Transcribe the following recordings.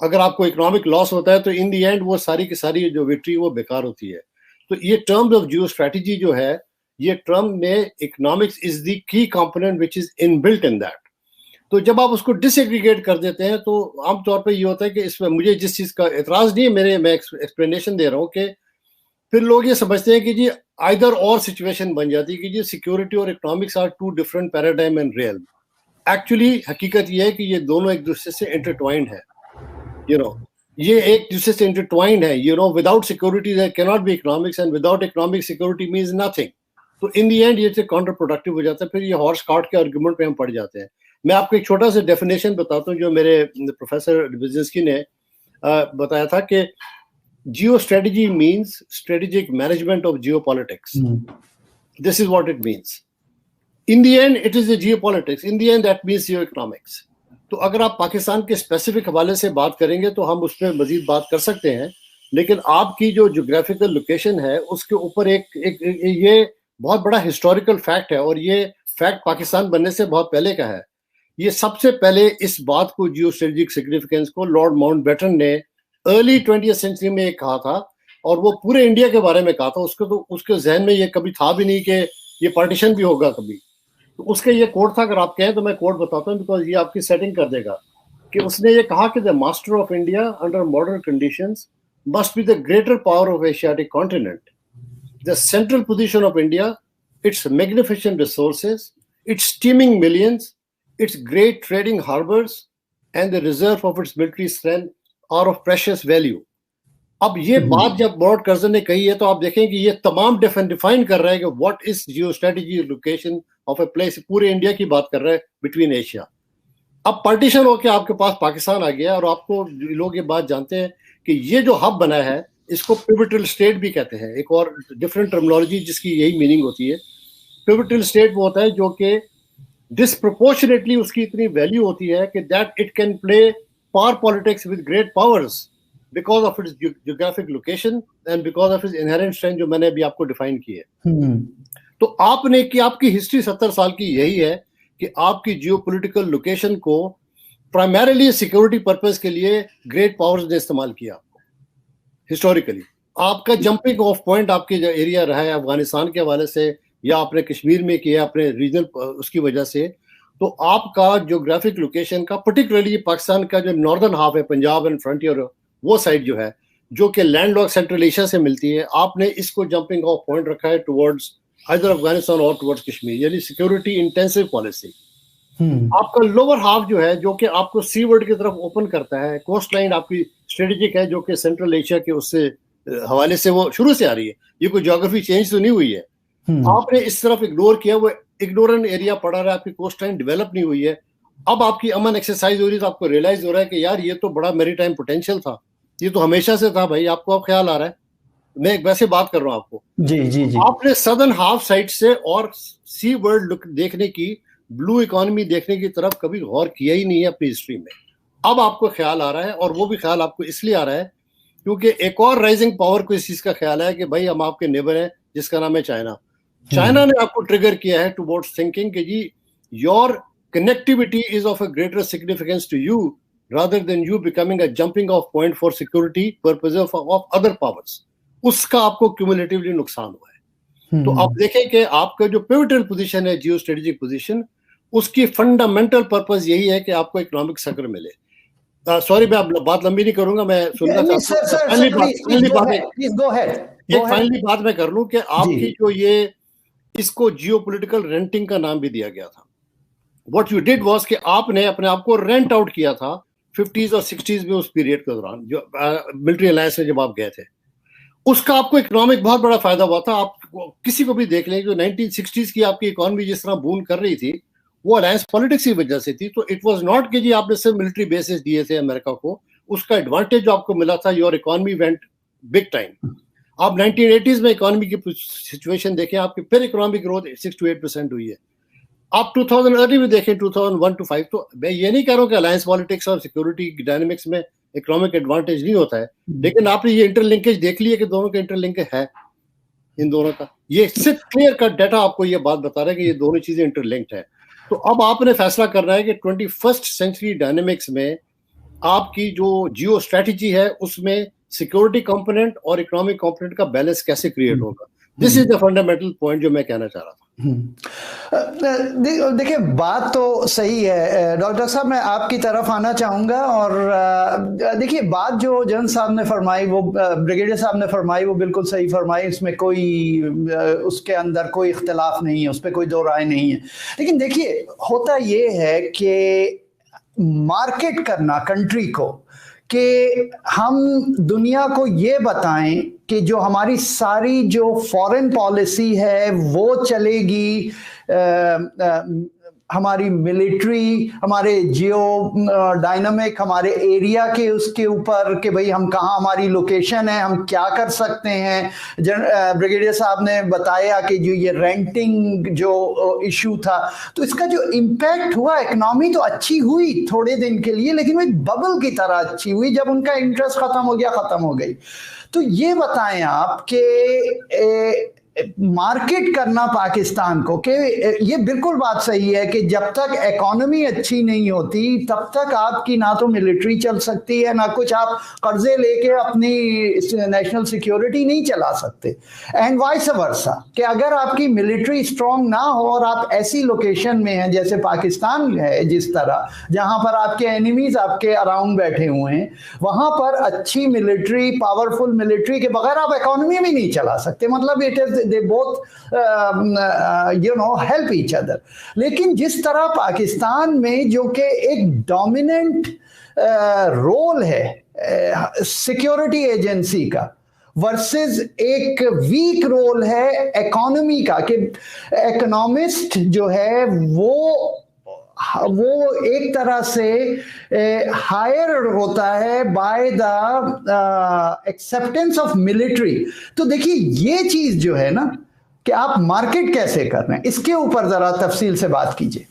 اگر آپ کو اکنامک لاس ہوتا ہے تو ان دی اینڈ وہ ساری کی ساری جو وکٹری وہ بیکار ہوتی ہے. تو یہ ٹرمز آف جیو اسٹریٹجی جو ہے, یہ ٹرم میں اکنامکس از دی کی component which is in built in that. تو جب آپ اس کو ڈس ایگریگیٹ کر دیتے ہیں تو عام طور پہ یہ ہوتا ہے کہ اس میں مجھے جس چیز کا اعتراض نہیں ہے, میں ایکسپلینیشن دے رہا ہوں کہ پھر لوگ یہ سمجھتے ہیں کہ جی آئدر اور سچویشن بن جاتی ہے کہ جی سیکورٹی اور economics are two different paradigm and realm. Actually حقیقت یہ ہے کہ یہ دونوں ایک دوسرے سے انٹرٹوائنڈ ہے. یہ ایک دوسرے سے انٹرٹوائنڈ ہے. Without security there cannot be economics and without economic security means nothing. تو ان دی اینڈ یہ کاؤنٹر پروڈکٹیو ہو جاتا ہے. پھر یہ ہارس کارٹ کے آرگومنٹ پہ ہم پڑ جاتے ہیں. میں آپ کو ایک چھوٹا سا ڈیفینیشن بتاتا ہوں جو میرے پروفیسر بزنسکی نے بتایا تھا کہ geostrategy means strategic management of geopolitics. This is what it means. In the end, it is the geopolitics. In the end, that means geoeconomics. تو اگر آپ پاکستان کے اسپیسیفک حوالے سے بات کریں گے تو ہم اس میں مزید بات کر سکتے ہیں, لیکن آپ کی جو جغرافیکل لوکیشن ہے اس کے اوپر یہ بہت بڑا ہسٹوریکل فیکٹ ہے, اور یہ فیکٹ پاکستان بننے سے بہت پہلے کا ہے. یہ سب سے پہلے اس بات کو جیو اسٹریٹجک سگنیفیکینس کو لارڈ ماؤنٹ بیٹن نے ارلی 20th سینچری میں کہا تھا, اور وہ پورے انڈیا کے بارے میں کہا تھا. اس کے ذہن میں یہ کبھی تھا بھی نہیں کہ یہ پارٹیشن بھی ہوگا کبھی. تو اس کا یہ کوڈ تھا, اگر آپ کہیں تو میں کوڈ بتاتا ہوں بیکاز یہ آپ کی سیٹنگ کر دے گا, کہ اس نے یہ کہا کہ the master of India under modern conditions must be the greater power of Asiatic continent. The central position of India, its magnificent resources, its teeming millions, its great trading harbors and the reserve of its military strength are of precious value. اب یہ بات جب board Curzon نے کہی ہے تو آپ دیکھیں کہ یہ تمام ڈیفائن کر رہا ہے کہ what is geostrategy location of a place. پورے انڈیا کی بات کر رہا ہے بٹوین ایشیا. اب پارٹیشن ہو کے آپ کے پاس پاکستان آ گیا, اور آپ کو لوگ یہ بات جانتے ہیں کہ یہ جو ہب بنا ہے اس کو پیوٹل اسٹیٹ بھی کہتے ہیں. ایک اور ڈفرینٹ ٹرمنالوجی جس کی یہی میننگ ہوتی ہے. پیوٹل اسٹیٹ وہ ہوتا ہے جو کہ ڈسپروپورشنیٹلی اس کی اتنی ویلیو ہوتی ہے کہ that it can play power politics with great powers because of its geographic location and because of its inherent strength جو میں نے ابھی آپ کو ڈیفائن کی ہے. تو آپ نے کہ آپ کی ہسٹری 70 سال کی یہی ہے کہ آپ کی جیو پولیٹیکل لوکیشن کو پرائمریلی سیکورٹی پرپز کے لیے گریٹ پاورز نے استعمال کیا. ہسٹوریکلی آپ کا جمپنگ آف پوائنٹ آپ کے جو ایریا رہا ہے افغانستان کے حوالے سے یا آپ نے کشمیر میں کیا اپنے ریجنل اس کی وجہ سے, تو آپ کا جیوگرافک لوکیشن کا پرٹیکولرلی پاکستان کا جو ناردرن ہاف ہے پنجاب اینڈ فرنٹیئر وہ سائڈ جو ہے جو کہ لینڈ لاک سینٹرل ایشیا سے ملتی ہے, آپ نے اس کو جمپنگ آف پوائنٹ رکھا ہے ٹورڈز ادھر افغانستان اور ٹورڈز کشمیر, یعنی سیکورٹی انٹینسو پالیسی. آپ کا لوور ہاف جو ہے جو کہ آپ کو سی ورڈ کی طرف اوپن کرتا ہے, کوسٹ لائن آپ کی اسٹریٹجک ہے جو کہ سینٹرل ایشیا کے اس سے حوالے سے وہ شروع سے آ رہی ہے. یہ کوئی جیوگرافی چینج تو نہیں ہوئی ہے. آپ نے اس طرف اگنور کیا, وہ اگنورنٹ ایریا پڑا رہا ہے, آپ کی کوسٹ لائن ڈیولپ نہیں ہوئی ہے. اب آپ کی امن ایکسرسائز ہو رہی ہے تو آپ کو ریئلائز ہو رہا ہے کہ یار یہ تو بڑا میری ٹائم پوٹینشیل تھا, یہ تو ہمیشہ سے تھا بھائی. آپ کو اب خیال آ رہا ہے, میں ایک ویسے بات کر رہا ہوں آپ کو. جی آپ نے سدرن ہاف سائڈ سے اور سی ورلڈ دیکھنے کی, بلو اکانومی دیکھنے کی طرف کبھی غور کیا ہی نہیں ہے اپنی ہسٹری میں. اب آپ کو خیال آ رہا ہے, اور وہ بھی خیال آپ کو اس لیے آ رہا ہے کیونکہ ایک اور رائزنگ پاور کو اس چیز کا خیال ہے کہ بھائی ہم آپ کے نیبر ہیں جس کا نام ہے چائنا. چائنا نے آپ کو ٹریگر کیا ہے ٹوورڈز تھنکنگ کہ جی your connectivity is of a greater significance to you rather than you becoming a jumping off point for security purposes of other powers. اس کا آپ کو cumulatively نقصان ہوا ہے. تو آپ دیکھیں کہ آپ کا جو pivotal position ہے جیو اسٹریٹجک پوزیشن, اس کی فنڈامنٹل پرپز یہی ہے کہ آپ کو اکنامک سکر ملے. سوری میں بات لمبی نہیں کروں گا, میں سننا چاہتا ہوں. ایک فائنلی بات میں کر لوں کہ آپ کی جو یہ اس کو جیو پولیٹیکل رینٹنگ کا نام بھی دیا گیا تھا. What you did was کہ آپ نے اپنے آپ کو رینٹ آؤٹ کیا تھا 50s اور 60s میں, اس پیریڈ کے دوران جو ملٹری الائنس میں جب آپ گئے تھے. اس کا آپ کو اکنامک بہت بڑا فائدہ ہوا تھا. آپ کسی کو بھی دیکھ لیں جو 1960s کی آپ کی اکانومی جس طرح بوم کر رہی تھی وہ الائنس پالیٹکس کی وجہ سے تھی. تو اٹ واز ناٹ کہ جی آپ نے صرف ملٹری بیسز دیے تھے امریکہ کو, اس کا ایڈوانٹیج جو آپ کو ملا تھا, your economy went big time. آپ 1980s میں اکانومی کی سچویشن دیکھیں, آپ کی پھر اکنامک گروتھ 6 to 8% ہوئی ہے. آپ 2000 ارلی میں دیکھیں 2001 to 5. تو میں یہ نہیں کہہ رہا ہوں کہ الائنس پالیٹکس اور سیکورٹی ڈائنامکس میں اکنامک ایڈوانٹیج نہیں ہوتا ہے, لیکن آپ نے یہ انٹر لنکیج دیکھ لی ہے کہ دونوں کا انٹر لنک ہے ان دونوں کا. یہ صرف کلیئر کٹ ڈیٹا آپ کو یہ بات بتا رہا ہے کہ یہ دونوں چیزیں انٹر لنکڈ ہیں. تو اب آپ نے فیصلہ کرنا ہے کہ 21st سینچری ڈائنامکس میں آپ کی جو جیو اسٹریٹجی ہے اس میں سیکورٹی کمپوننٹ اور اکنامک کمپوننٹ کا بیلنس کیسے کریٹ ہوگا. دس از دا فنڈامنٹل پوائنٹ جو میں کہنا چاہ رہا تھا. دیکھیں بات تو صحیح ہے ڈاکٹر صاحب, میں آپ کی طرف آنا چاہوں گا. اور دیکھیے بات جو جن صاحب نے فرمائی, وہ بریگیڈیئر صاحب نے فرمائی, وہ بالکل صحیح فرمائی. اس میں کوئی اس کے اندر کوئی اختلاف نہیں ہے, اس پہ کوئی دو رائے نہیں ہے. لیکن دیکھیے ہوتا یہ ہے کہ مارکیٹ کرنا کنٹری کو, کہ ہم دنیا کو یہ بتائیں کہ جو ہماری ساری جو فورن پالیسی ہے وہ چلے گی, ہماری ملٹری, ہمارے جیو ڈائنامک, ہمارے ایریا کے اس کے اوپر کہ بھئی ہم کہاں, ہماری لوکیشن ہے, ہم کیا کر سکتے ہیں. بریگیڈیئر صاحب نے بتایا کہ جو یہ رینٹنگ جو ایشو تھا, تو اس کا جو امپیکٹ ہوا, اکنامی تو اچھی ہوئی تھوڑے دن کے لیے, لیکن وہ ایک ببل کی طرح اچھی ہوئی. جب ان کا انٹرسٹ ختم ہو گیا, ختم ہو گئی. تو یہ بتائیں آپ کہ مارکیٹ کرنا پاکستان کو, کہ یہ بالکل بات صحیح ہے کہ جب تک اکانومی اچھی نہیں ہوتی تب تک آپ کی نہ تو ملٹری چل سکتی ہے, نہ کچھ آپ قرضے لے کے اپنی نیشنل سیکیورٹی نہیں چلا سکتے. اینڈ وائس ورسا, کہ اگر آپ کی ملٹری اسٹرانگ نہ ہو اور آپ ایسی لوکیشن میں ہیں جیسے پاکستان ہے, جس طرح جہاں پر آپ کے اینیمیز آپ کے اراؤنڈ بیٹھے ہوئے ہیں, وہاں پر اچھی ملٹری, پاورفل ملٹری کے بغیر آپ اکانومی بھی نہیں چلا سکتے. مطلب it is they both help each other. لیکن جس طرح پاکستان میں جو کہ ایک ڈومیننٹ رول ہے سیکیورٹی ایجنسی کا ورسز ایک ویک رول ہے اکانومی کا, کہ اکنامسٹ جو ہے وہ ایک طرح سے ہائر ہوتا ہے by the acceptance of military. تو دیکھیے یہ چیز جو ہے نا کہ آپ مارکیٹ کیسے کر رہے ہیں, اس کے اوپر ذرا تفصیل سے بات کیجیے.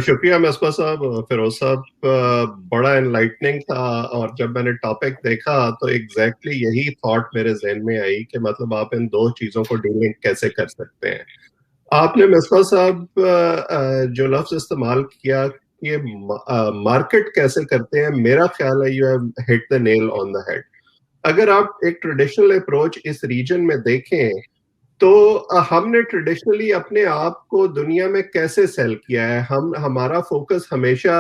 شکریہ مصباح صاحب. فیروز صاحب بڑا انلائٹننگ تھا, اور جب میں نے ٹاپک دیکھا تو ایگزیکٹلی یہی تھاٹ میرے ذہن میں آئی کہ مطلب آپ ان دو چیزوں کو ڈیلنگ کیسے کر سکتے ہیں. آپ نے مصباح صاحب جو لفظ استعمال کیا کہ مارکیٹ کیسے کرتے ہیں, میرا خیال ہے you have hit the nail on the head. اگر آپ ایک ٹریڈیشنل اپروچ اس ریجن میں دیکھیں تو ہم نے ٹریڈیشنلی اپنے آپ کو دنیا میں کیسے سیل کیا ہے. ہمارا فوکس ہمیشہ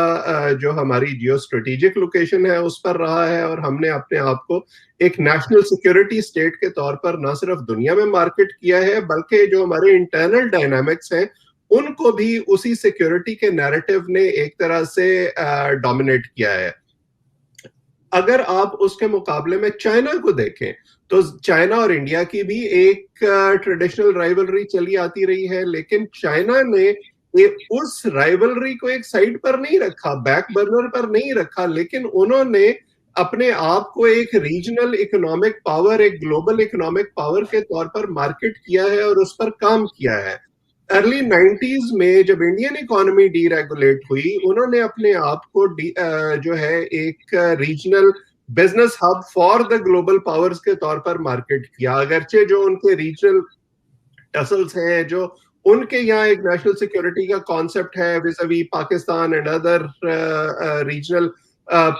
جو ہماری جیو اسٹریٹجک لوکیشن ہے اس پر رہا ہے, اور ہم نے اپنے آپ کو ایک نیشنل سیکورٹی اسٹیٹ کے طور پر نہ صرف دنیا میں مارکیٹ کیا ہے, بلکہ جو ہمارے انٹرنل ڈائنامکس ہیں ان کو بھی اسی سیکورٹی کے نیریٹو نے ایک طرح سے ڈومینیٹ کیا ہے. اگر آپ اس کے مقابلے میں چائنا کو دیکھیں تو چائنا اور انڈیا کی بھی ایک ٹریڈیشنل رائیولری چلی آتی رہی ہے, لیکن چائنا نے اس رائیولری کو ایک سائڈ پر نہیں رکھا, بیک برنر پر نہیں رکھا, لیکن انہوں نے اپنے آپ کو ایک ریجنل اکنامک پاور, ایک گلوبل اکنامک پاور کے طور پر مارکیٹ کیا ہے اور اس پر کام کیا ہے. ارلی 90s میں جب انڈین اکانومی ڈی ریگولیٹ ہوئی, انہوں نے اپنے آپ کو جو ہے ایک regional business hub for the global powers کے طور پر مارکیٹ کیا, اگرچہ جو ان کے ریجنل ٹسلز ہیں, جو ان کے یہاں ایک نیشنل سیکورٹی کا کانسیپٹ ہے vis-a-vis Pakistan and other regional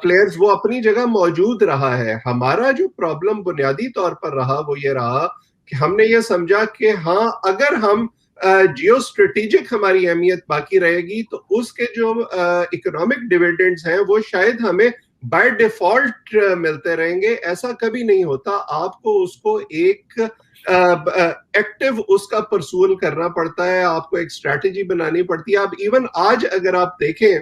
players, وہ اپنی جگہ موجود رہا ہے. ہمارا جو پرابلم بنیادی طور پر رہا وہ یہ رہا کہ ہم نے یہ سمجھا کہ ہاں اگر ہم جیو اسٹریٹجک ہماری اہمیت باقی رہے گی تو اس کے جو اکنامک ڈیویڈنڈز ہیں وہ شاید ہمیں بائی ڈیفالٹ ملتے رہیں گے. ایسا کبھی نہیں ہوتا, آپ کو اس کو ایک ایکٹیو اس کا پرسول کرنا پڑتا ہے, آپ کو ایک اسٹریٹجی بنانی پڑتی ہے. آپ ایون آج اگر آپ دیکھیں,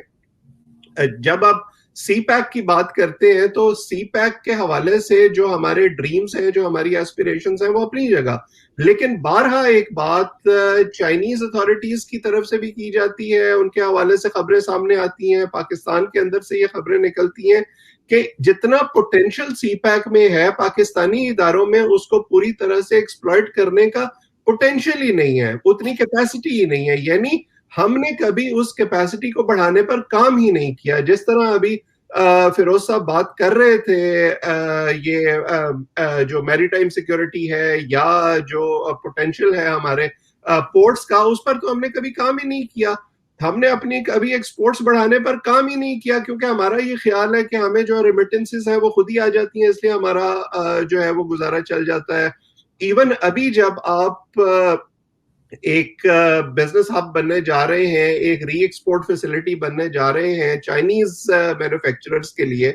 جب آپ سی پیک کی بات کرتے ہیں تو سی پیک کے حوالے سے جو ہمارے ڈریمز ہیں, جو ہماری ایسپیریشنز ہیں, وہ اپنی جگہ, لیکن بارہا ایک بات چائنیز اتھارٹیز کی طرف سے بھی کی جاتی ہے, ان کے حوالے سے خبریں سامنے آتی ہیں, پاکستان کے اندر سے یہ خبریں نکلتی ہیں کہ جتنا پوٹینشل سی پیک میں ہے پاکستانی اداروں میں, اس کو پوری طرح سے ایکسپلائٹ کرنے کا پوٹینشل ہی نہیں ہے, اتنی کیپیسٹی ہی نہیں ہے. یعنی ہم نے کبھی اس کیپیسٹی کو بڑھانے پر کام ہی نہیں کیا. جس طرح ابھی فیروز صاحب بات کر رہے تھے, یہ جو میری ٹائم سیکورٹی ہے یا جو پوٹینشل ہے ہمارے پورٹس کا, اس پر تو ہم نے کبھی کام ہی نہیں کیا. ہم نے اپنی کبھی ایکسپورٹس بڑھانے پر کام ہی نہیں کیا, کیونکہ ہمارا یہ خیال ہے کہ ہمیں جو ریمیٹنسز ہیں وہ خود ہی آ جاتی ہیں, اس لیے ہمارا جو ہے وہ گزارا چل جاتا ہے. ایون ابھی جب آپ ایک بزنس ہب بننے جا رہے ہیں, ایک ری ایکسپورٹ فیسلٹی بننے جا رہے ہیں چائنیز مینوفیکچررز کے لیے,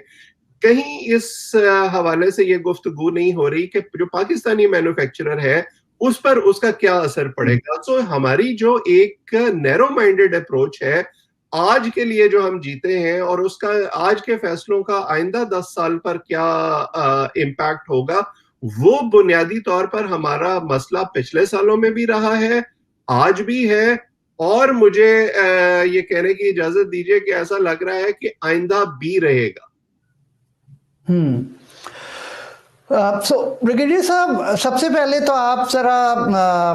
کہیں اس حوالے سے یہ گفتگو نہیں ہو رہی کہ جو پاکستانی مینوفیکچرر ہے اس پر اس کا کیا اثر پڑے گا. سو ہماری جو ایک نیرو مائنڈیڈ اپروچ ہے آج کے لیے جو ہم جیتے ہیں, اور اس کا آج کے فیصلوں کا آئندہ 10 سال پر کیا امپیکٹ ہوگا, وہ بنیادی طور پر ہمارا مسئلہ پچھلے سالوں میں بھی رہا ہے, آج بھی ہے, اور مجھے یہ کہنے کی اجازت دیجیے کہ ایسا لگ رہا ہے کہ آئندہ بھی رہے گا. بریگیڈیئر صاحب, سب سے پہلے تو آپ ذرا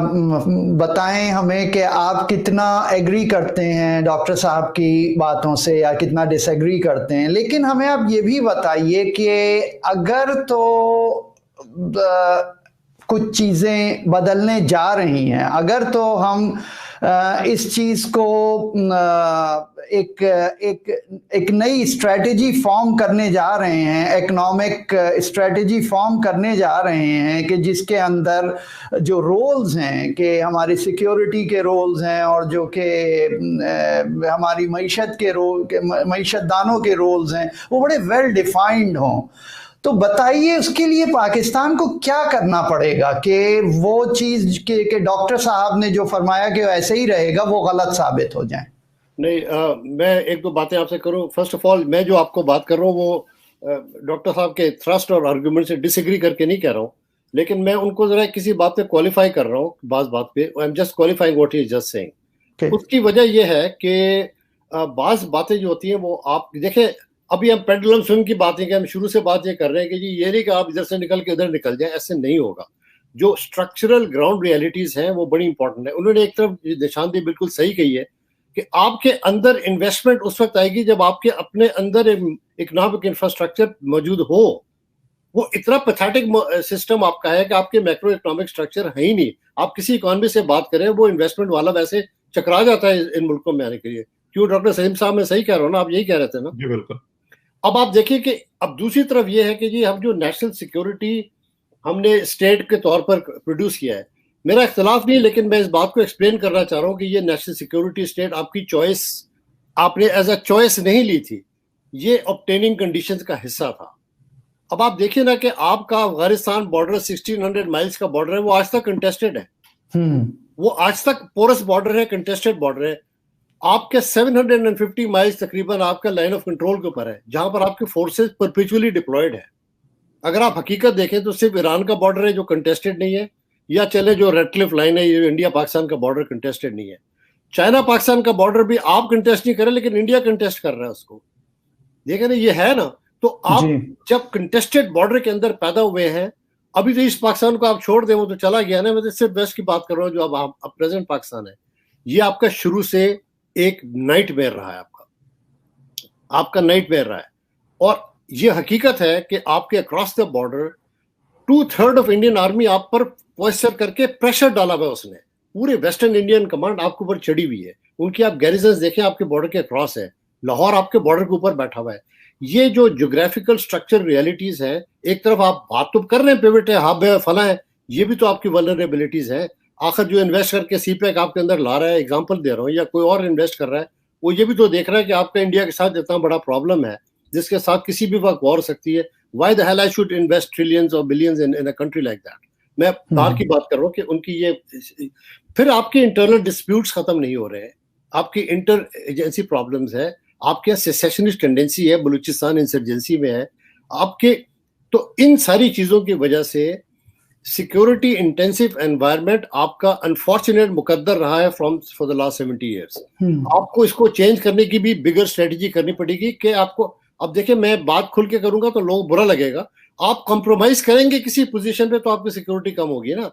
بتائیں ہمیں کہ آپ کتنا ایگری کرتے ہیں ڈاکٹر صاحب کی باتوں سے یا کتنا ڈس ایگری کرتے ہیں, لیکن ہمیں آپ یہ بھی بتائیے کہ اگر تو کچھ چیزیں بدلنے جا رہی ہیں, اگر تو ہم اس چیز کو ایک نئی اسٹریٹجی فارم کرنے جا رہے ہیں, اکنامک اسٹریٹجی فارم کرنے جا رہے ہیں کہ جس کے اندر جو رولز ہیں کہ ہماری سیکیورٹی کے رولز ہیں اور جو کہ ہماری معیشت کے معیشت دانوں کے رولز ہیں وہ بڑے ویل ڈیفائنڈ ہوں, تو بتائیے اس کے لیے پاکستان کو کیا کرنا پڑے گا کہ وہ چیز کہ ڈاکٹر صاحب نے جو فرمایا کہ ایسے ہی رہے گا وہ غلط ثابت ہو جائیں. نہیں, میں ایک دو باتیں آپ سے کروں. فرسٹ آف آل, میں جو آپ کو بات کر رہا ہوں وہ ڈاکٹر صاحب کے تھرسٹ اور آرگومنٹ سے ڈس ایگری کر کے نہیں کہہ رہا ہوں, لیکن میں ان کو ذرا کسی بات پہ کوالیفائی کر رہا ہوں, بعض بات پہ I am just qualifying what he is just saying. اس کی وجہ یہ ہے کہ بعض باتیں جو ہوتی ہیں وہ آپ دیکھیں, ابھی ہم پینڈولم سوئنگ کی باتیں کہ ہم شروع سے بات یہ کر رہے ہیں کہ جی یہ نہیں کہ آپ ادھر سے نکل کے ادھر نکل جائیں, ایسے نہیں ہوگا. جو اسٹرکچرل گراؤنڈ ریئلٹیز ہیں وہ بڑی امپورٹنٹ ہے. انہوں نے ایک طرف نشاندہی بالکل صحیح کہی ہے کہ آپ کے اندر انویسٹمنٹ اس وقت آئے گی جب آپ کے اپنے اندر اکنامک انفراسٹرکچر موجود ہو. وہ اتنا پیتھیٹک سسٹم آپ کا ہے کہ آپ کے میکرو اکنامک اسٹرکچر ہے ہی نہیں. آپ کسی اکانومی سے بات کریں, وہ انویسٹمنٹ والا ویسے چکرا جاتا ہے ان ملکوں میں آنے کے لیے. کیوں ڈاکٹر سلیم صاحب, میں صحیح کہہ رہا ہوں نا, آپ یہی کہہ رہے تھے نا؟ جی بالکل. اب آپ دیکھیں کہ اب دوسری طرف یہ ہے کہ جی ہم جو نیشنل سیکیورٹی ہم نے اسٹیٹ کے طور پر پروڈیوس کیا ہے, میرا اختلاف نہیں, لیکن میں اس بات کو ایکسپلین کرنا چاہ رہا ہوں کہ یہ نیشنل سیکیورٹی اسٹیٹ آپ کی چوائس, آپ نے ایز اے چوائس نہیں لی تھی, یہ obtaining کنڈیشنز کا حصہ تھا. اب آپ دیکھیں نا کہ آپ کا افغانستان بارڈر 1600 مائلز کا بارڈر ہے, وہ آج تک کنٹیسٹڈ ہے, وہ آج تک پورس بارڈر ہے, کنٹیسٹڈ بارڈر ہے. آپ کے 750 مائلز تقریباً آپ کا لائن آف کنٹرول کے اوپر ہے, جہاں پر آپ کے فورسز پرپیچولی ڈپلائڈ ہے. اگر آپ حقیقت دیکھیں تو صرف ایران کا بارڈر ہے جو کنٹیسٹڈ نہیں ہے, یا چلے جو ریڈ کلف لائن ہے, یہ انڈیا پاکستان کا بارڈر کنٹیسٹڈ نہیں ہے. چائنا پاکستان کا بارڈر بھی آپ کنٹیسٹ نہیں کریں, لیکن انڈیا کنٹیسٹ کر رہا ہے اس کو. دیکھیں نا, یہ ہے نا. تو آپ جب کنٹیسٹڈ بارڈر کے اندر پیدا ہوئے ہیں, ابھی تو اس پاکستان کو آپ چھوڑ دیں, وہ تو چلا گیا نا. میں تو صرف ویسٹ کی بات کر رہا ہوں جو اب پریزنٹ پاکستان ہے. یہ آپ کا شروع سے ایک نائٹ میئر رہا ہے, آپ کا نائٹ میئر رہا ہے. اور یہ حقیقت ہے کہ آپ کے across the border 2/3 of Indian army آپ پر پوسچر کر کے پریشر ڈالا ہوا اس نے. پورے ویسٹرن انڈین کمانڈ آپ کے اوپر چڑھی ہوئی ہے, ان کی آپ گیریزنز دیکھیں, آپ کے بارڈر کے اکراس ہے. لاہور آپ کے بارڈر کے اوپر بیٹھا ہوا ہے. یہ جو جغرافیکل اسٹرکچر ریئلٹیز ہیں, ایک طرف آپ بات تو کر رہے ہیں پیوٹ ہے, ہب ہے, فلاں ہے, یہ بھی تو آپ کی ولنریبلٹیز ہیں. آخر جو انویسٹ کر کے سی پیک آپ کے اندر لا رہا ہے, ایگزامپل دے رہا ہوں, یا کوئی اور انویسٹ کر رہا ہے, وہ یہ بھی تو دیکھ رہا ہے کہ آپ کا انڈیا کے ساتھ اتنا بڑا پرابلم ہے جس کے ساتھ کسی بھی وقت وار ہو سکتی ہے. Why the hell I should invest trillions or billions in a country like that? میں باہر کی بات کر رہا ہوں کہ ان کی یہ, پھر آپ کے انٹرنل ڈسپیوٹس ختم نہیں ہو رہے ہیں, آپ کی انٹر ایجنسی پرابلمز ہے, آپ کے سیسیشنسٹ ٹینڈنسی ہے, بلوچستان انسرجنسی میں ہے آپ کے. تو ان ساری چیزوں کی وجہ سے سیکورٹی انٹینسو انوائرمنٹ آپ کا انفارچونیٹ مقدر رہا ہے فار دا لاسٹ 70 ایئرس. آپ کو اس کو چینج کرنے کی بھی بگر اسٹریٹجی کرنی پڑے گی کہ آپ کو, اب دیکھیں میں بات کھل کے کروں گا تو لوگ برا لگے گا, آپ کمپرومائز کریں گے کسی پوزیشن پہ تو آپ کی سیکورٹی کم ہوگی نا.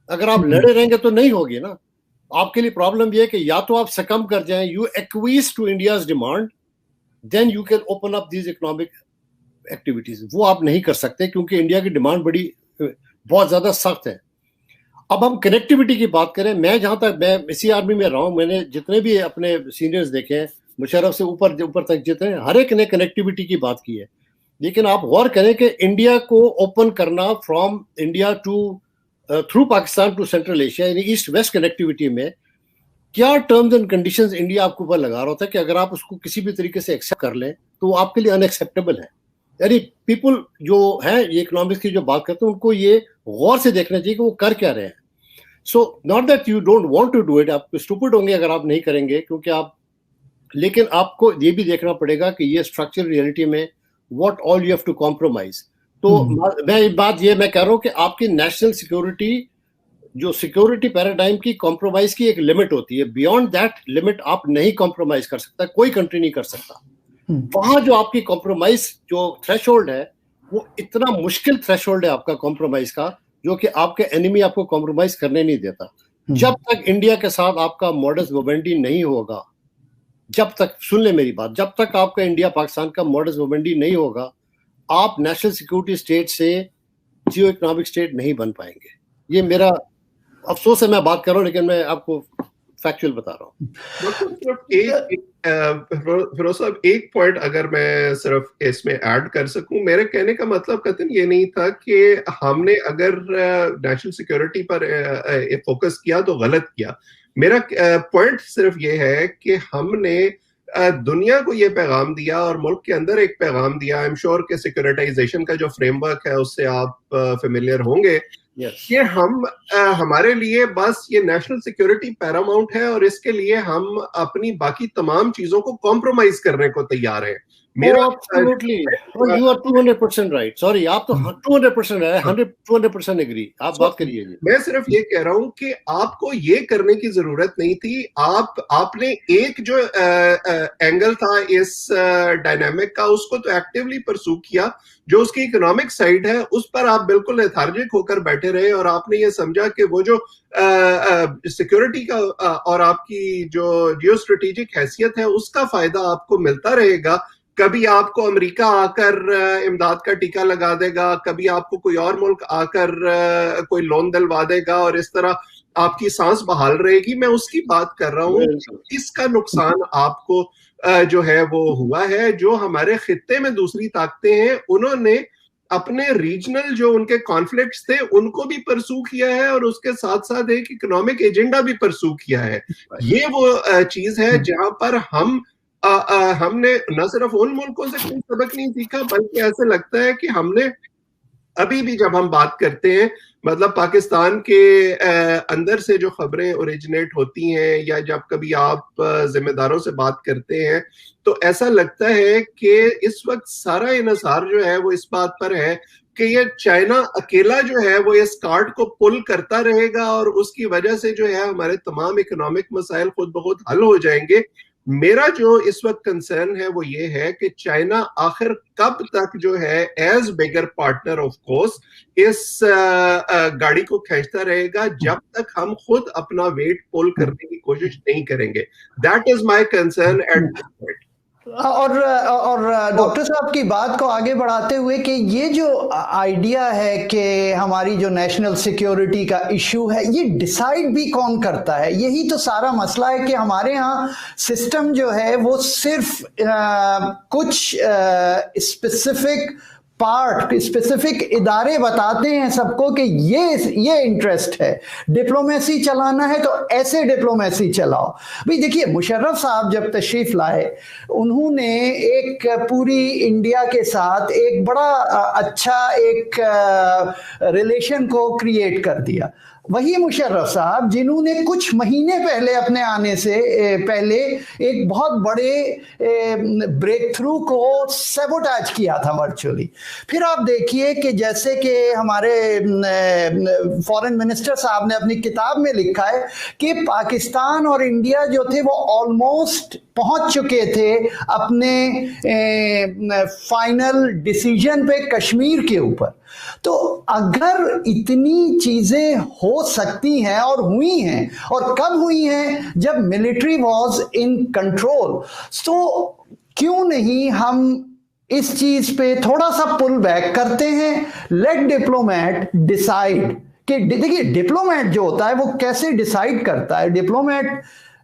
اگر آپ لڑے رہیں گے تو نہیں ہوگی نا. آپ کے لیے پرابلم یہ ہے کہ یا تو آپ سکم کر جائیں, you acquiesce to India's demand, then you can open up these economic activities. وہ آپ نہیں کر سکتے کیونکہ انڈیا کی ڈیمانڈ بہت زیادہ سخت ہے. اب ہم کنیکٹیوٹی کی بات کریں، میں جہاں تک میں اسی آرمی میں رہا ہوں، میں نے جتنے بھی اپنے سینئرز دیکھے ہیں، مشرف سے اوپر تک جتنے، ہر ایک نے کنیکٹیوٹی کی بات کی ہے. لیکن آپ غور کریں کہ انڈیا کو اوپن کرنا from India to through Pakistan to central Asia, یعنی ایسٹ ویسٹ کنیکٹیوٹی میں کیا ٹرمز اینڈ کنڈیشنز انڈیا آپ کے اوپر لگا رہا ہوتا ہے کہ اگر آپ اس کو کسی بھی طریقے سے ایکسیپٹ کر لیں تو وہ آپ کے لیے ان ایکسیپٹیبل ہے. یعنی پیپل جو ہیں یہ اکنامکس کی جو بات کرتے ہیں ان کو یہ غور سے دیکھنا چاہیے کہ وہ کر کیا رہے ہیں. So not that you don't want to do it, آپ اسٹوپڈ ہوں گے اگر آپ نہیں کریں گے، کیونکہ آپ، لیکن آپ کو یہ بھی دیکھنا پڑے گا کہ یہ اسٹرکچر ریئلٹی میں what all you have to compromise. تو میں بات یہ میں کہہ رہا ہوں کہ آپ کی نیشنل سیکورٹی، جو سیکورٹی پیراڈائم کی کمپرومائز کی ایک لمٹ ہوتی ہے، بیونڈ دیٹ لمٹ آپ نہیں کمپرومائز کر سکتا، کوئی کنٹری نہیں کر سکتا. وہاں جو آپ کی کمپرومائز جو تھریش ہولڈ ہے وہ اتنا مشکل تھریش ہولڈ ہے آپ کا کمپرومائز کا، جو کہ آپ کے اینیمی آپ کو کمپرومائز کرنے نہیں دیتا. جب تک انڈیا کے ساتھ آپ کا موڈس ووینڈی نہیں ہوگا، جب تک، سن لیں میری بات، جب تک آپ کا انڈیا پاکستان کا موڈس ووینڈی نہیں ہوگا، آپ نیشنل سیکورٹی اسٹیٹ سے جیو اکنامک اسٹیٹ نہیں بن پائیں گے. یہ میرا افسوس ہے، میں بات کر رہا ہوں لیکن میں آپ کو فیکچوئل بتا رہا ہوں. فیروز صاحب ایک پوائنٹ اگر میں صرف اس میں ایڈ کر سکوں، میرے کہنے کا مطلب قطعاً یہ نہیں تھا کہ ہم نے اگر نیشنل سیکورٹی پر فوکس کیا تو غلط کیا. میرا پوائنٹ صرف یہ ہے کہ ہم نے دنیا کو یہ پیغام دیا اور ملک کے اندر ایک پیغام دیا. آئی ایم شیور کہ سیکورٹائزیشن کا جو فریم ورک ہے اس سے آپ فیملیئر ہوں گے کہ ہمارے لیے بس یہ نیشنل سیکورٹی پیراماؤنٹ ہے اور اس کے لیے ہم اپنی باقی تمام چیزوں کو کمپرومائز کرنے کو تیار ہیں. میرا you are 200% right. Sorry, آپ تو 200% ہے، 200% agree. آپ بات کریے. میں صرف یہ کہہ رہا ہوں کہ آپ کو یہ کرنے کی ضرورت نہیں تھی. آپ نے ایک جو اینگل تھا اس ڈائنامک کا اس کو تو ایکٹیولی پرسو کیا، جو اس کی اکنامک سائڈ ہے اس پر آپ بالکل لیتھارجک ہو کر بیٹھے رہے اور آپ نے یہ سمجھا کہ وہ جو سیکورٹی کا اور آپ کی جو جیو اسٹریٹجک حیثیت ہے اس کا فائدہ آپ کو ملتا رہے گا. کبھی آپ کو امریکہ آ کر امداد کا ٹیکہ لگا دے گا، کبھی آپ کو کوئی اور ملک آ کر کوئی لون دلوا دے گا اور اس طرح آپ کی سانس بحال رہے گی. میں اس کی بات کر رہا ہوں، اس کا نقصان آپ کو جو ہے وہ ہوا ہے. جو ہمارے خطے میں دوسری طاقتیں ہیں انہوں نے اپنے ریجنل جو ان کے کانفلکٹس تھے ان کو بھی پرسو کیا ہے اور اس کے ساتھ ساتھ ایک اکنامک ایجنڈا بھی پرسو کیا ہے. یہ وہ چیز ہے جہاں پر ہم نے نہ صرف ان ملکوں سے کوئی سبق نہیں سیکھا، بلکہ ایسے لگتا ہے کہ ہم نے ابھی بھی جب ہم بات کرتے ہیں، مطلب پاکستان کے اندر سے جو خبریں اوریجنیٹ ہوتی ہیں یا جب کبھی آپ ذمہ داروں سے بات کرتے ہیں تو ایسا لگتا ہے کہ اس وقت سارا انحصار جو ہے وہ اس بات پر ہے کہ یہ چائنا اکیلا جو ہے وہ اس کارڈ کو پل کرتا رہے گا اور اس کی وجہ سے جو ہے ہمارے تمام اکنامک مسائل خود بخود حل ہو جائیں گے. میرا جو اس وقت کنسرن ہے وہ یہ ہے کہ چائنا آخر کب تک جو ہے as bigger partner of course اس گاڑی کو کھینچتا رہے گا جب تک ہم خود اپنا ویٹ پول کرنے کی کوشش نہیں کریں گے. That is my concern at this point. اور ڈاکٹر صاحب کی بات کو آگے بڑھاتے ہوئے کہ یہ جو آئیڈیا ہے کہ ہماری جو نیشنل سیکیورٹی کا ایشو ہے یہ ڈیسائیڈ بھی کون کرتا ہے؟ یہی تو سارا مسئلہ ہے کہ ہمارے ہاں سسٹم جو ہے وہ صرف کچھ اسپیسیفک پارٹ، اسپیسیفک ادارے بتاتے ہیں سب کو کہ یہ انٹرسٹ ہے، ڈپلومیسی چلانا ہے تو ایسے ڈپلومیسی چلاؤ. بھئی دیکھیے مشرف صاحب جب تشریف لائے انہوں نے ایک پوری انڈیا کے ساتھ ایک بڑا اچھا ایک ریلیشن کو کریٹ کر دیا. وہی مشرف صاحب جنہوں نے کچھ مہینے پہلے اپنے آنے سے پہلے ایک بہت بڑے بریک تھرو کو سیبوٹیج کیا تھا ورچولی. پھر آپ دیکھیے کہ جیسے کہ ہمارے فارن منسٹر صاحب نے اپنی کتاب میں لکھا ہے کہ پاکستان اور انڈیا جو تھے وہ آلموسٹ پہنچ چکے تھے اپنے فائنل ڈیسیجن پہ کشمیر کے اوپر. تو اگر اتنی چیزیں ہو سکتی ہیں اور ہوئی ہیں، اور کب ہوئی ہیں؟ جب ملٹری واز ان کنٹرول. تو کیوں نہیں ہم اس چیز پہ تھوڑا سا پل بیک کرتے ہیں، لیٹ ڈپلومیٹ ڈیسائیڈ کہ دیکھیے ڈپلومیٹ جو ہوتا ہے وہ کیسے ڈیسائیڈ کرتا ہے, ڈپلومیٹ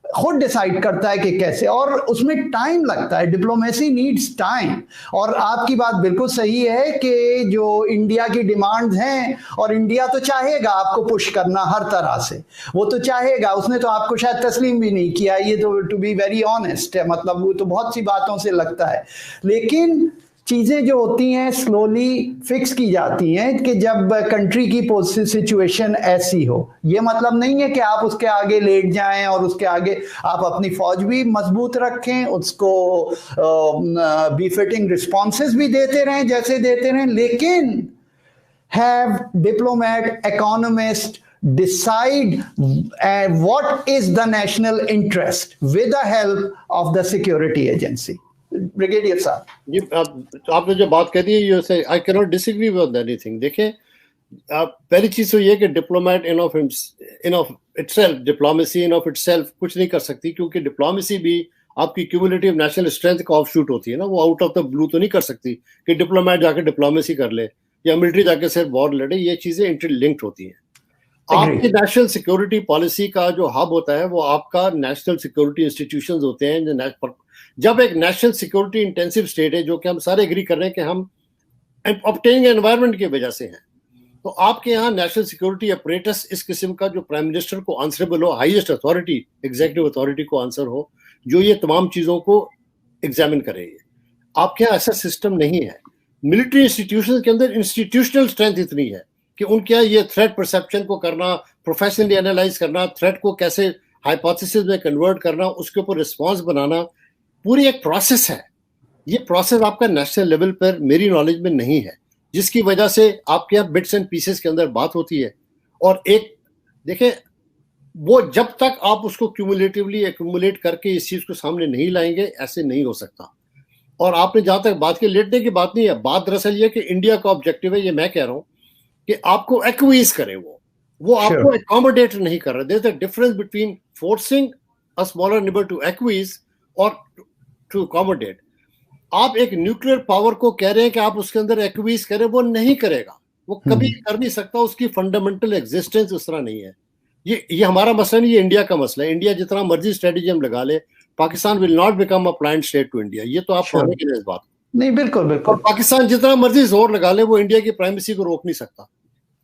خود ڈیسائیڈ کرتا ہے کہ کیسے, اور اس میں ٹائم لگتا ہے, ڈپلومیسی نیڈز ٹائم. اور آپ کی بات بالکل صحیح ہے کہ جو انڈیا کی ڈیمانڈز ہیں, اور انڈیا تو چاہے گا آپ کو پش کرنا ہر طرح سے, وہ تو چاہے گا, اس نے تو آپ کو شاید تسلیم بھی نہیں کیا, یہ تو ٹو بی ویری آنیسٹ ہے, مطلب وہ تو بہت سی باتوں سے لگتا ہے. لیکن چیزیں جو ہوتی ہیں سلولی فکس کی جاتی ہیں کہ جب کنٹری کی سچویشن ایسی ہو. یہ مطلب نہیں ہے کہ آپ اس کے آگے لیٹ جائیں اور اس کے آگے آپ اپنی فوج بھی مضبوط رکھیں, اس کو بی فٹنگ رسپانسز بھی دیتے رہیں جیسے دیتے رہیں, لیکن have diplomat, economist decide what is the national interest with the help of the security agency. Brigadier صاحب جی, آپ نے جو بات کہہ دی ہے I cannot disagree with anything. دیکھیں پہلی چیز تو یہ کہ diplomat in of itself, diplomacy in of itself کچھ نہیں کر سکتی, کیونکہ ڈپلومیسی بھی آپ کی کیومولیٹیو نیشنل اسٹرینتھ کا آف شوٹ ہوتی ہے نا, وہ آؤٹ آف دا بلو تو نہیں کر سکتی کہ ڈپلومیٹ جا کے ڈپلومیسی کر لے یا ملٹری جا کے صرف وار لڑے. یہ چیزیں انٹر لنکڈ ہوتی ہیں. آپ کی نیشنل سیکورٹی پالیسی کا جو ہب ہوتا ہے وہ آپ کا نیشنل سیکورٹی انسٹیٹیوشنز ہوتے ہیں. جب ایک نیشنل سیکورٹی انٹینسو اسٹیٹ ہے, جو کہ ہم سارے ایگری کر رہے ہیں کہ ہم آبٹیننگ انوائرمنٹ کی وجہ سے ہیں, تو آپ کے یہاں نیشنل سیکورٹی اپریٹس اس قسم کا جو پرائم منسٹر کو آنسریبل ہو, ہائیسٹ اتھارٹی ایگزیکٹو اتھارٹی کو آنسر ہو, جو یہ تمام چیزوں کو ایگزامن کرے. آپ کے یہاں ایسا سسٹم نہیں ہے. ملٹری انسٹیٹیوشن کے اندر انسٹیٹیوشنل اسٹرینتھ اتنی ہے کہ ان کے یہ تھریٹ پرسیپشن کو کرنا, پروفیشنلی انالائز کرنا, تھریٹ کو کیسے ہائپوتھیسس میں کنورٹ کرنا, اس کے اوپر رسپانس بنانا, پوری ایک پروسیس ہے. یہ پروسیس آپ کا نیشنل لیول پر میری نالج میں نہیں ہے, جس کی وجہ سے آپ کے یہاں بٹس اینڈ پیسز کے اندر بات ہوتی ہے. اور ایک دیکھیں, وہ جب تک آپ اس کو کیومولیٹیولی ایکومولیٹ کر کے اس چیز کو سامنے نہیں لائیں گے, ایسے نہیں ہو سکتا. اور آپ نے جہاں تک بات کی, لیٹنے کی بات نہیں ہے, بات دراصل یہ کہ انڈیا کا آبجیکٹو ہے, یہ میں کہہ رہا ہوں کہ آپ کو ایکویز کرے, وہ آپ کو اکاموڈیٹ نہیں کر رہا. There is a difference between forcing a smaller neighbour to acquiesce اور ٹو اکاموڈیٹ. آپ ایک نیوکلیر پاور کو کہہ رہے ہیں کہ آپ اس کے اندر ایکویز کریں, وہ نہیں کرے گا, وہ کبھی کر نہیں سکتا. اس کی فنڈامنٹل ایگزسٹنس اس طرح نہیں ہے. یہ ہمارا مسئلہ نہیں, یہ انڈیا کا مسئلہ ہے. انڈیا جتنا مرضی اسٹریٹجی ہم لگا لے, Pakistan will not become a plant state to India. یہ تو آپ مانیں گے اس بات نہیں, بالکل بالکل. پاکستان جتنا مرضی زور لگا لے, وہ انڈیا کی پرائمیسی کو روک نہیں سکتا.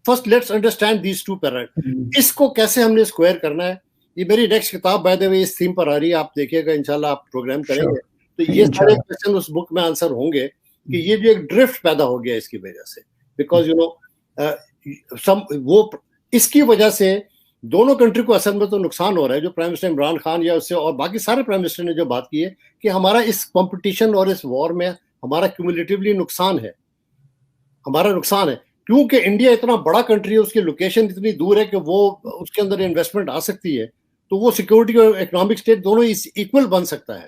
First let's understand these two parameter. اس کو کیسے ہم نے اسکوائر کرنا ہے, یہ میری نیکسٹ کتاب by the way us theme پر آ رہی ہے, آپ دیکھیے گا انشاءاللہ, آپ پروگرام کریں گے تو یہ سارے کوسچن اس بک میں آنسر ہوں گے کہ یہ جو ایک ڈرفٹ پیدا ہو گیا اس کی وجہ سے, بیکاز یو نو وہ اس کی وجہ سے دونوں کنٹری کو اصل میں تو نقصان ہو رہا ہے. جو پرائم منسٹر عمران خان یا اس سے اور باقی سارے پرائم منسٹر نے جو بات کی ہے کہ ہمارا اس کمپٹیشن اور اس وار میں ہمارا کیومولیٹیولی نقصان ہے, ہمارا نقصان ہے, کیونکہ انڈیا اتنا بڑا کنٹری ہے, اس کی لوکیشن اتنی دور ہے کہ وہ اس کے اندر انویسٹمنٹ آ سکتی ہے, تو وہ سیکورٹی اور اکنامک اسٹیٹ دونوں ایکول بن سکتا ہے.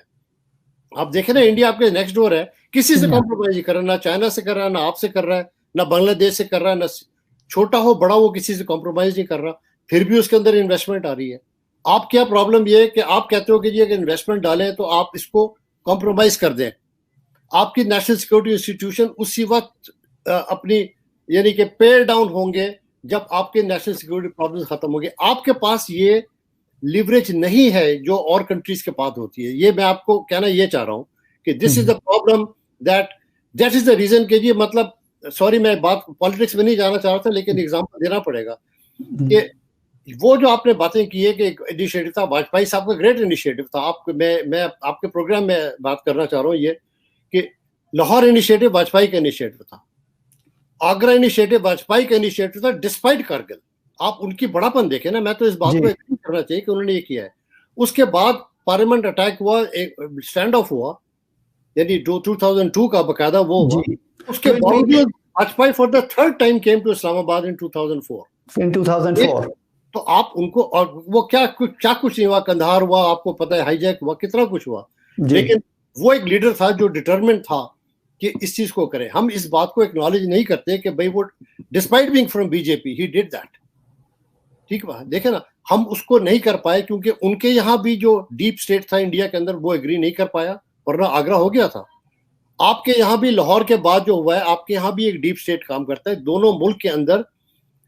آپ دیکھیں نا, انڈیا آپ کے نیکسٹ ڈور ہے, کسی سے کمپرومائز نہیں کر رہا, نہ چائنا سے کر رہا ہے, نہ آپ سے کر رہا ہے, نہ بنگلہ دیش سے کر رہا ہے, نہ چھوٹا ہو بڑا وہ کسی سے کمپرومائز نہیں کر رہا, پھر بھی اس کے اندر انویسٹمنٹ آ رہی ہے. آپ کیا پرابلم یہ ہے کہ آپ کہتے ہو کہ جی اگر انویسٹمنٹ ڈالیں تو آپ اس کو کمپرومائز کر دیں. آپ کی نیشنل سیکورٹی انسٹیٹیوشن اسی وقت اپنی یعنی کہ پیئر ڈاؤن ہوں گے جب آپ کے نیشنل سیکورٹی پرابلم ختم ہوں گے. آپ کے پاس یہ لیوریج نہیں ہے جو اور کنٹریز کے پاس ہوتی ہے. یہ میں آپ کو کہنا یہ چاہ رہا ہوں کہ this is the problem, that is the reason کہ یہ مطلب, سوری میں بات پالیٹکس میں نہیں جانا چاہ رہا تھا, لیکن ایگزامپل دینا پڑے گا کہ وہ جو آپ نے باتیں کی ہے کہ ایک انیشیٹو تھا, واجپئی صاحب کا گریٹ انیشیٹو تھا. میں آپ کے پروگرام میں بات کرنا چاہ رہا ہوں یہ کہ لاہور انیشیٹو واجپئی کا انیشیٹو تھا, آگرہ انیشیٹو واجپئی کا انیشیٹو تھا ڈسپائٹ کارگل. آپ ان کی بڑا پن دیکھیں نا, میں تو اس بات کو ایگری کرنا چاہیے کہ انہوں نے یہ کیا ہے. اس کے بعد پارلیمنٹ اٹیک ہوا, اسٹینڈ آف ہوا, یعنی 2002 کا باقاعدہ وہ ہوا. اس کے باوجود Vajpayee for the third time came to Islamabad in 2004. تو آپ ان کو, اور وہ کیا کچھ نہیں ہوا, کندھار ہوا, آپ کو پتہ ہے ہائی جیک ہوا, کتنا کچھ ہوا, لیکن وہ ایک لیڈر تھا جو ڈٹرمنٹ تھا کہ اس چیز کو کرے. ہم اس بات کو ایکنالج نہیں کرتے کہ بھائی وہ despite being from B J P he did that. ٹھیک ہے, دیکھیں نا, ہم اس کو نہیں کر پائے کیونکہ ان کے یہاں بھی جو ڈیپ اسٹیٹ تھا انڈیا کے اندر وہ ایگری نہیں کر پایا, ورنہ آگرہ ہو گیا تھا. آپ کے یہاں بھی لاہور کے بعد جو ہوا ہے, آپ کے یہاں بھی ایک ڈیپ اسٹیٹ کام کرتا ہے. دونوں ملک کے اندر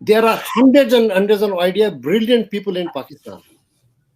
There are hundreds and hundreds of ideas, brilliant people in Pakistan.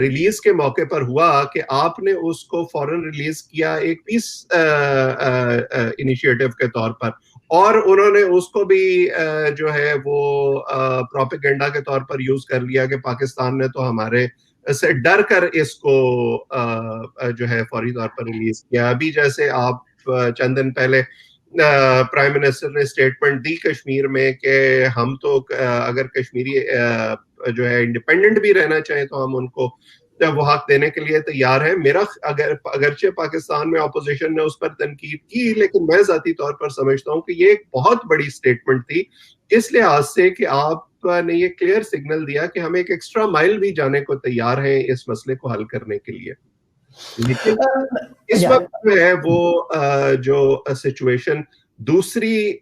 Release کے موقع پر ہوا کہ آپ نے اس کو فوراً ریلیز کیا ایک پیس انیشیٹو کے طور پر, اور انہوں نے اس کو بھی جو ہے وہ پروپیگنڈا کے طور پر یوز کر لیا کہ پاکستان نے تو ہمارے سے ڈر کر اس کو جو ہے فوری طور پر ریلیز کیا. ابھی جیسے آپ چند دن پہلے پرائم منسٹر نے اسٹیٹمنٹ دی کشمیر میں کہ ہم تو اگر کشمیری جو ہے انڈیپینڈنٹ بھی رہنا چاہیں تو ہم ان کو وہ حق دینے کے لیے تیار ہیں. میرا اگرچہ پاکستان میں اپوزیشن نے اس پر تنقید کی, لیکن میں ذاتی طور پر سمجھتا ہوں کہ یہ ایک بہت بڑی اسٹیٹمنٹ تھی اس لحاظ سے کہ آپ نے یہ کلیئر سگنل دیا کہ ہم ایک ایکسٹرا مائل بھی جانے کو تیار ہیں اس مسئلے کو حل کرنے کے لیے. لیکن اس وقت جو ہے وہ جو سچویشن دوسری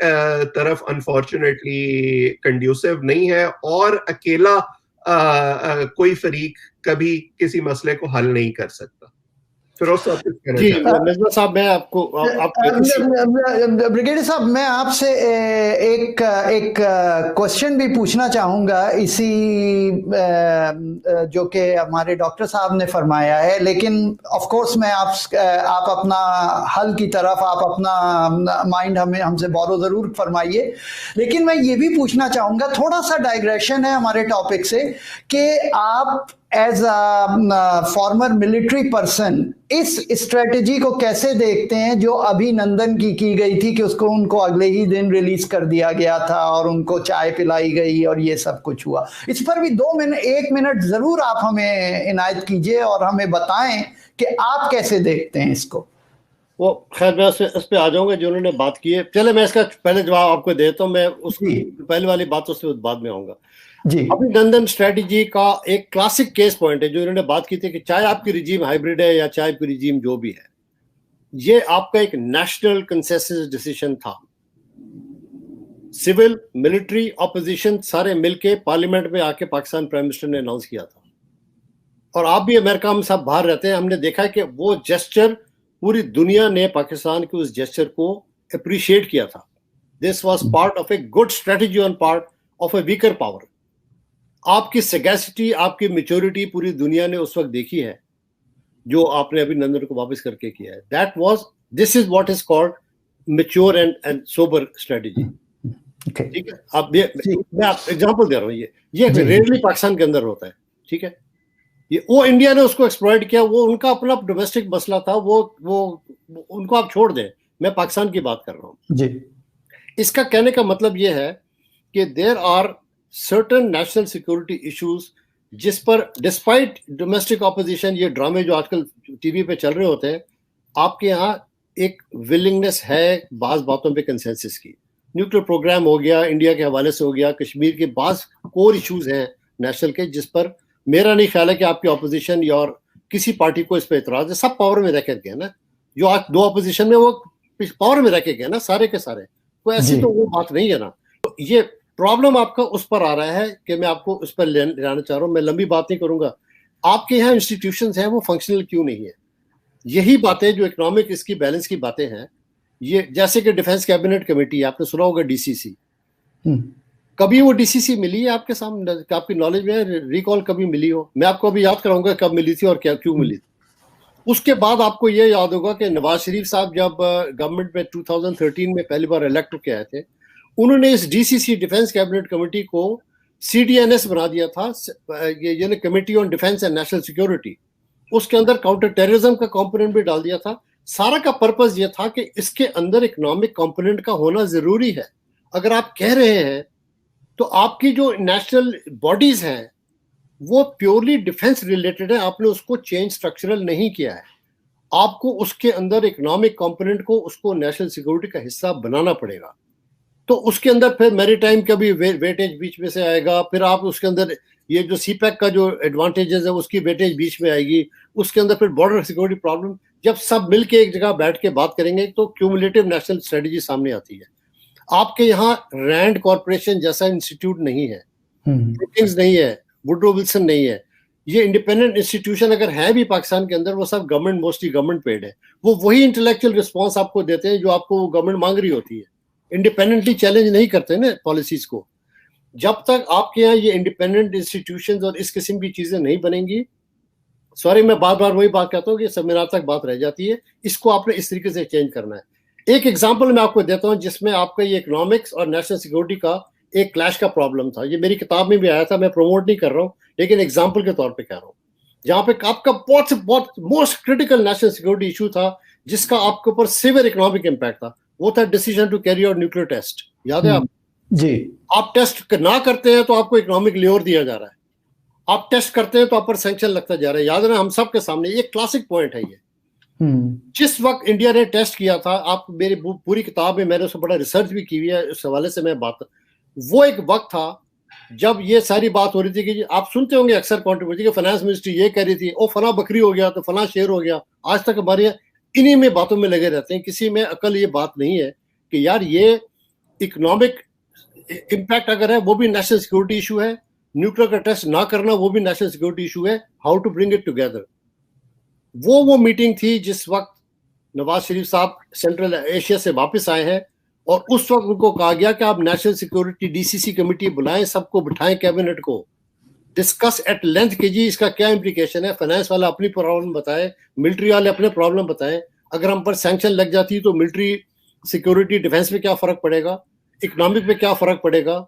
طرف انفارچونیٹلی کنڈیوسو نہیں ہے, اور اکیلا کوئی فریق کبھی کسی مسئلے کو حل نہیں کر سکتا. جی مصباح صاحب, میں آپ کو بریگیڈیئر صاحب میں آپ سے ایک کوشچن بھی پوچھنا چاہوں گا, اسی جو کہ ہمارے ڈاکٹر صاحب نے فرمایا ہے, لیکن آف کورس میں آپ اپنا حل کی طرف آپ اپنا مائنڈ ہم سے بورو ضرور فرمائیے, لیکن میں یہ بھی پوچھنا چاہوں گا, تھوڑا سا ڈائگریشن ہے ہمارے ٹاپک سے, کہ آپ as a former military person اس اسٹریٹجی کو کیسے دیکھتے ہیں جو ابھی نندن کی گئی تھی کہ ان کو اگلے ہی دن ریلیز کر دیا گیا تھا اور ان کو چائے پلائی گئی اور یہ سب کچھ ہوا. اس پر بھی 1 منٹ ضرور آپ ہمیں عنایت کیجئے اور ہمیں بتائیں کہ آپ کیسے دیکھتے ہیں اس کو. وہ خیر میں اس پہ آ جاؤں گا جو انہوں نے بات کی ہے. چلے میں اس کا پہلے جواب آپ کو دیتا ہوں, میں اس کی پہلے والی باتوں سے بعد میں آؤں گا. جی, ابھی نندن اسٹریٹجی کا ایک کلاسک کیس پوائنٹ ہے جو انہوں نے بات کی تھی کہ چاہے آپ کی رجیم ہائیبرڈ ہے یا چاہے آپ کی رجیم جو بھی ہے, یہ آپ کا ایک نیشنل کنسنسس ڈیسیژن تھا. سول ملٹری اپوزیشن سارے مل کے پارلیمنٹ میں آ کے پاکستان پرائم منسٹر نے اناؤنس کیا تھا, اور آپ بھی امریکہ میں سب باہر رہتے ہیں, ہم نے دیکھا کہ وہ جیسچر پوری دنیا نے پاکستان کے اس جیسچر کو اپریشیٹ کیا تھا. This was part of a good strategy on part of a weaker power. آپ کی سیگیسٹی, آپ کی میچورٹی پوری دنیا نے اس وقت دیکھی ہے جو آپ نے ابھی نندن کو واپس کر کے کیا ہے. This is what is called mature and sober strategy. ٹھیک ہے, اب میں آپ ایگزامپل دے رہا ہوں, یہ ریئرلی پاکستان کے اندر ہوتا ہے. ٹھیک ہے, وہ انڈیا نے اس کو ایکسپلائٹ کیا, وہ ان کا اپنا ڈومیسٹک مسئلہ تھا, وہ ان کو آپ چھوڑ دیں, میں پاکستان کی بات کر رہا ہوں. جی, اس کا کہنے کا مطلب یہ ہے کہ there are certain national security issues جس پر ڈسپائٹ ڈومیسٹک اپوزیشن, یہ ڈرامے جو آج کل ٹی وی پہ چل رہے ہوتے ہیں, آپ کے یہاں ایک ولنگنس ہے بعض باتوں پہ کنسنسس کی. نیوکلیر پروگرام ہو گیا, انڈیا کے حوالے سے ہو گیا, کشمیر کے بعض کور ایشوز ہیں نیشنل کے جس پر میرا نہیں خیال ہے کہ آپ کی اپوزیشن یا کسی پارٹی کو اس پہ اعتراض ہے. سب پاور میں رہ کے گئے نا, جو آج 2 اپوزیشن میں وہ پاور میں رہ کے گئے نا سارے کے سارے, کوئی ایسی تو وہ بات نہیں ہے نا. یہ پرابلم آپ کا اس پر آ رہا ہے کہ میں آپ کو اس پر لانا چاہ رہا ہوں. میں لمبی بات نہیں کروں گا. آپ کے یہاں انسٹیٹیوشنز ہیں وہ فنکشنل کیوں نہیں ہے؟ یہی باتیں جو اکنامک اس کی بیلنس کی باتیں ہیں, یہ جیسے کہ ڈیفنس کیبنٹ کمیٹی, آپ نے سنا ہوگا ڈی سی سی, کبھی وہ ڈی سی سی ملی ہے آپ کے سامنے, آپ کی نالج میں ریکال کبھی ملی ہو؟ میں آپ کو ابھی یاد کراؤں گا کب ملی تھی اور کیوں ملی تھی. اس کے بعد آپ کو یہ یاد ہوگا کہ نواز شریف صاحب جب گورنمنٹ میں 2013 میں پہلی بار الیکٹ ہو کے آئے تھے, انہوں نے اس D C C defence cabinet committee کو سی ڈی این ایس بنا دیا تھا, یعنی committee on defence and national security. اس کے اندر کاؤنٹر ٹیررزم کا کمپوننٹ بھی ڈال دیا تھا. سارا کا پرپز یہ تھا کہ اس کے اندر اکنامک کمپوننٹ کا ہونا ضروری ہے. اگر آپ کہہ رہے ہیں تو آپ کی جو نیشنل باڈیز ہیں وہ پیورلی ڈیفنس ریلیٹڈ ہے, آپ نے اس کو چینج اسٹرکچرل نہیں کیا ہے. آپ کو اس کے اندر اکنامک کمپوننٹ کو اس کو نیشنل سیکورٹی کا حصہ بنانا پڑے گا. تو اس کے اندر پھر میری ٹائم کا بھی ویٹیج بیچ میں سے آئے گا, پھر آپ اس کے اندر یہ جو سی پیک کا جو ایڈوانٹیجز ہے اس کی ویٹیج بیچ میں آئے گی, اس کے اندر پھر بارڈر سیکورٹی پرابلم. جب سب مل کے ایک جگہ بیٹھ کے بات کریں گے تو کیومولیٹو نیشنل اسٹریٹجی سامنے آتی ہے. آپ کے یہاں رینڈ کارپوریشن جیسا انسٹیٹیوٹ نہیں ہے, نہیں ہے, وڈرو ولسن نہیں ہے. یہ انڈیپینڈنٹ انسٹیٹیوشن اگر ہے بھی پاکستان کے اندر, وہ سب گورنمنٹ موسٹلی گورنمنٹ پیڈ ہے. وہ وہی انٹلیکچوئل رسپانس آپ کو دیتے ہیں جو آپ کو وہ گورنمنٹ مانگ رہی ہوتی ہے. انڈیپینڈنٹلی چیلنج نہیں کرتے نا پالیسیز کو. جب تک آپ کے یہاں یہ انڈیپینڈنٹ انسٹیٹیوشنز اور اس قسم کی چیزیں نہیں بنیں گی، سوری میں بار بار وہی بات کہتا ہوں کہ سیمینار تک بات رہ جاتی ہے، اس کو آپ نے اس طریقے سے چینج کرنا ہے. ایک ایگزامپل میں آپ کو دیتا ہوں جس میں آپ کا یہ اکنامکس اور نیشنل سیکورٹی کا ایک کلیش کا پرابلم تھا. یہ میری کتاب میں بھی آیا تھا، میں پروموٹ نہیں کر رہا ہوں لیکن ایگزامپل کے طور پہ کہہ رہا ہوں، جہاں پہ آپ کا بہت most critical national security issue تھا جس کا آپ کے اوپر سیویئر اکنامک امپیکٹ تھا. وہ تھا decision to carry out nuclear test. یاد ہے آپ؟ جی. آپ ٹیسٹ نہ کرتے ہیں تو آپ کو اکنامک لیور دیا جا رہا ہے، آپ ٹیسٹ کرتے ہیں تو آپ پر سینکشن لگتا جا رہا ہے. یاد ہے نا، ہم سب کے سامنے یہ کلاسک پوائنٹ ہے. یہ جس وقت انڈیا نے ٹیسٹ کیا تھا، آپ میری پوری کتاب میں میں نے اس کو بڑا ریسرچ بھی کی ہوئی ہے، اس حوالے سے میں بات، وہ ایک وقت تھا جب یہ ساری بات ہو رہی تھی کہ آپ سنتے ہوں گے اکثر کنٹروورسی کہ فائنانس منسٹری یہ کہہ رہی تھی او فلاں بکری ہو گیا تو فلاں شیر ہو گیا. آج تک ہمارے انہی میں باتوں میں لگے رہتے ہیں، کسی میں عقل یہ بات نہیں ہے کہ یار یہ اکنامک امپیکٹ اگر ہے وہ بھی نیشنل سیکورٹی ایشو ہے، نیوکلیئر کا ٹیسٹ نہ کرنا وہ بھی نیشنل سیکورٹی ایشو ہے. How to bring it together. وہ میٹنگ تھی جس وقت نواز شریف صاحب سینٹرل ایشیا سے واپس آئے ہیں، اور اس وقت ان کو کہا گیا کہ آپ نیشنل سیکورٹی ڈی سی سی کمیٹی بلائیں، سب کو بٹھائیں کیبنٹ کو، ڈسکس ایٹ لینتھ کہ جی اس کا کیا امپلیکیشن ہے. فائنانس والا اپنی پرابلم بتائے، ملٹری والے اپنے پرابلم بتائیں، اگر ہم پر سینکشن لگ جاتی تو ملٹری سیکورٹی ڈیفینس پہ کیا فرق پڑے گا، اکنامک پہ کیا فرق پڑے گا.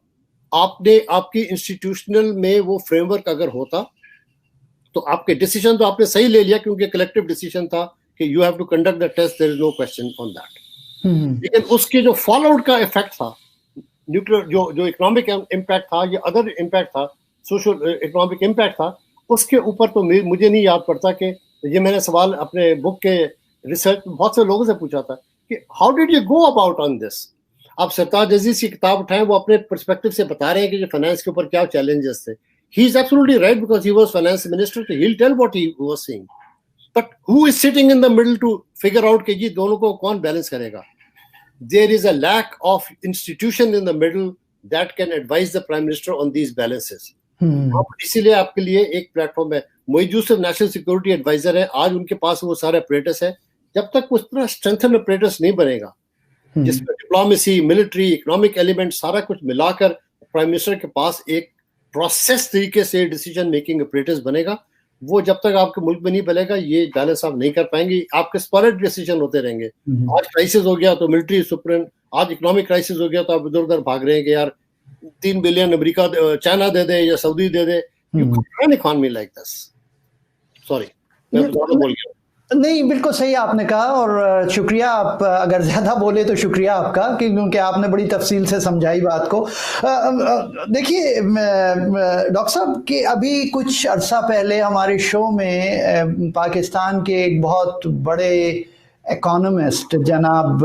آپ کی انسٹیٹیوشنل میں وہ فریم ورک اگر ہوتا تو آپ کے ڈیسیژن تو آپ نے صحیح لے لیا کیونکہ کلیکٹیو ڈیسیژن تھا کہ you have to conduct the test, there is no question on that. لیکن اس کے جو فال آؤٹ کا افیکٹ تھا، نیوکلیئر جو اکنامک امپیکٹ تھا یا ادر امپیکٹ تھا، سوشل اکنامک امپیکٹ تھا، اس کے اوپر تو مجھے نہیں یاد پڑتا کہ یہ میں نے سوال اپنے بک کے ریسرچ میں بہت سے لوگوں سے پوچھا تھا کہ how did you go about on this. آپ سرتاج عزیز کی کتاب اٹھائیں، وہ اپنے پرسپیکٹو سے بتا رہے ہیں کہ جو فائنانس کے اوپر کیا چیلنجز تھے. He is absolutely right because he was finance minister, so he'll tell what he was saying. But who is sitting in the middle to figure out کہ جی دونوں کو کون بیلنس کرے گا. There is a lack of institution in the middle that can advise the prime minister on these balances. اسی لیے آپ کے لیے ایک پلیٹ فارم ہے. معید یوسف نیشنل سیکورٹی ایڈوائزر ہے، آج ان کے پاس وہ سارے اپریٹس ہے. جب تک اس طرح اسٹرینتھن اپریٹس نہیں بنے گا جس میں ڈپلومیسی، ملٹری، اکنامک ایلیمنٹ سارا کچھ ملا کر پرائم منسٹر کے پاس ایک پروسیس طریقے سے ڈیسیژن میکنگ اپریٹس بنے گا، وہ جب تک آپ کے ملک میں نہیں بنے گا یہ بیلنس آپ نہیں کر پائیں گے. آپ کے اسپالٹ ڈیسیژن ہوتے رہیں گے. آج کرائسس ہو گیا تو ملٹری سپریم، آج اکنامک کرائسس ہو گیا تو آپ ادھر ادھر بھاگ رہے ہیں کہ یار 3 بلین امریکہ چائنا دے دے یا سعودی دے دے. You can't run economy like this. Sorry میں زیادہ بول گیا. نہیں، بالکل صحیح آپ نے کہا، اور شکریہ. آپ اگر زیادہ بولے تو شکریہ آپ کا، کیونکہ آپ نے بڑی تفصیل سے سمجھائی بات کو. دیکھیے ڈاکٹر صاحب کہ ابھی کچھ عرصہ پہلے ہمارے شو میں پاکستان کے ایک بہت بڑے اکانومسٹ جناب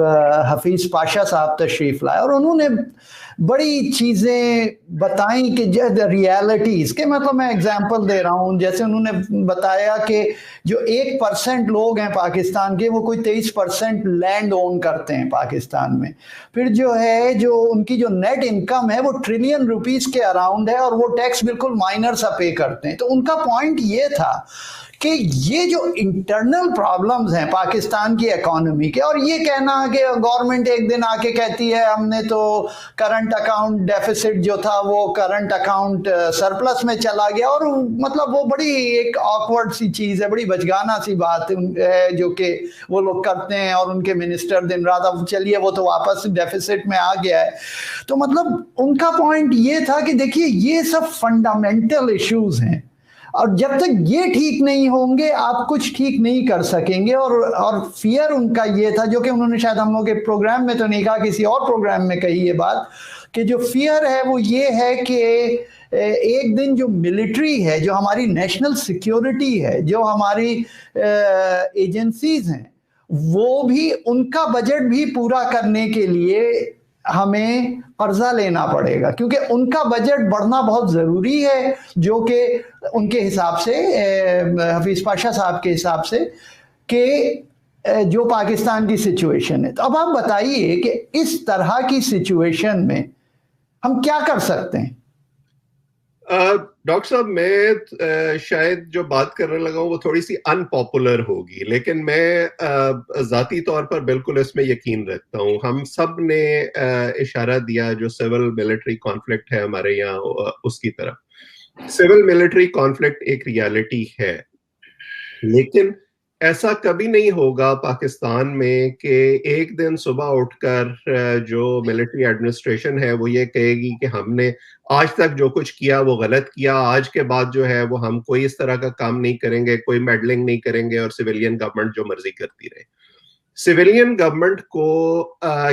حفیظ پاشا صاحب تشریف لائے، اور انہوں نے بڑی چیزیں بتائیں کہ ریالٹیز کے، مطلب میں اگزامپل دے رہا ہوں، جیسے انہوں نے بتایا کہ جو 1% لوگ ہیں پاکستان کے، وہ کوئی 23% لینڈ اون کرتے ہیں پاکستان میں. پھر جو ہے جو ان کی جو نیٹ انکم ہے وہ ٹریلین روپیز کے اراؤنڈ ہے، اور وہ ٹیکس بالکل مائنر سا پے کرتے ہیں. تو ان کا پوائنٹ یہ تھا کہ یہ جو انٹرنل پرابلمز ہیں پاکستان کی اکانومی کے، اور یہ کہنا کہ گورنمنٹ ایک دن آ کے کہتی ہے ہم نے تو کرنٹ اکاؤنٹ ڈیفیسٹ جو تھا وہ کرنٹ اکاؤنٹ سرپلس میں چلا گیا، اور مطلب وہ بڑی ایک آکورڈ سی چیز ہے، بڑی بچگانہ سی بات ہے جو کہ وہ لوگ کرتے ہیں، اور ان کے منسٹر دن رات اب چلیے وہ تو واپس ڈیفیسٹ میں آ گیا ہے. تو مطلب ان کا پوائنٹ یہ تھا کہ دیکھیے یہ سب فنڈامنٹل ایشوز ہیں، اور جب تک یہ ٹھیک نہیں ہوں گے آپ کچھ ٹھیک نہیں کر سکیں گے. اور فیئر ان کا یہ تھا، جو کہ انہوں نے شاید ہم لوگ کے پروگرام میں تو نہیں کہا، کسی اور پروگرام میں کہی یہ بات، کہ جو فیئر ہے وہ یہ ہے کہ ایک دن جو ملٹری ہے، جو ہماری نیشنل سیکیورٹی ہے، جو ہماری ایجنسیز ہیں، وہ بھی ان کا بجٹ بھی پورا کرنے کے لیے ہمیں قرضہ لینا پڑے گا، کیونکہ ان کا بجٹ بڑھنا بہت ضروری ہے، جو کہ ان کے حساب سے، حفیظ پاشا صاحب کے حساب سے، کہ جو پاکستان کی سچویشن ہے. تو اب آپ بتائیے کہ اس طرح کی سچویشن میں ہم کیا کر سکتے ہیں؟ ڈاکٹر صاحب میں شاید جو بات کرنے لگا ہوں وہ تھوڑی سی ان پاپولر ہوگی، لیکن میں ذاتی طور پر بالکل اس میں یقین رکھتا ہوں. ہم سب نے اشارہ دیا جو سول ملٹری کانفلکٹ ہے ہمارے یہاں اس کی طرف. سول ملٹری کانفلکٹ ایک ریالٹی ہے، لیکن ایسا کبھی نہیں ہوگا پاکستان میں کہ ایک دن صبح اٹھ کر جو ملٹری ایڈمنسٹریشن ہے وہ یہ کہے گی کہ ہم نے آج تک جو کچھ کیا وہ غلط کیا، آج کے بعد جو ہے وہ ہم کوئی اس طرح کا کام نہیں کریں گے، کوئی میڈلنگ نہیں کریں گے اور سویلین گورنمنٹ جو مرضی کرتی رہے. سویلین گورنمنٹ کو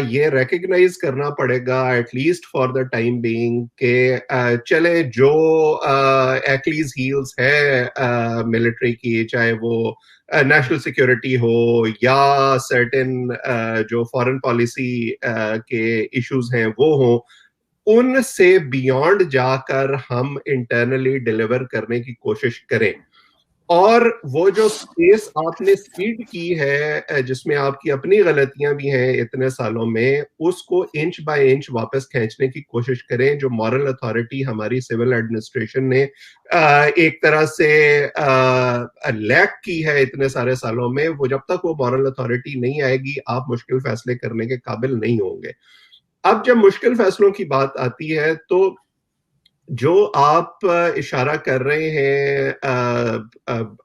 یہ ریکگنائز کرنا پڑے گا at least for the time being کہ چلے جو ایکلیز ہیلز ہے ملٹری کی، چاہے وہ نیشنل سیکیورٹی ہو یا سرٹن جو فارن پالیسی کے ایشوز ہیں وہ ہوں، ان سے بیونڈ جا کر ہم انٹرنلی ڈیلیور کرنے کی کوشش کریں. اور وہ جو سپیس آپ نے سیڈ کی ہے جس میں آپ کی اپنی غلطیاں بھی ہیں اتنے سالوں میں، اس کو انچ بائی انچ واپس کھینچنے کی کوشش کریں. جو مورل اتھارٹی ہماری سول ایڈمنسٹریشن نے ایک طرح سے لیک کی ہے اتنے سارے سالوں میں، وہ جب تک وہ مورل اتھارٹی نہیں آئے گی آپ مشکل فیصلے کرنے کے قابل نہیں ہوں گے. اب جب مشکل فیصلوں کی بات آتی ہے تو جو آپ اشارہ کر رہے ہیں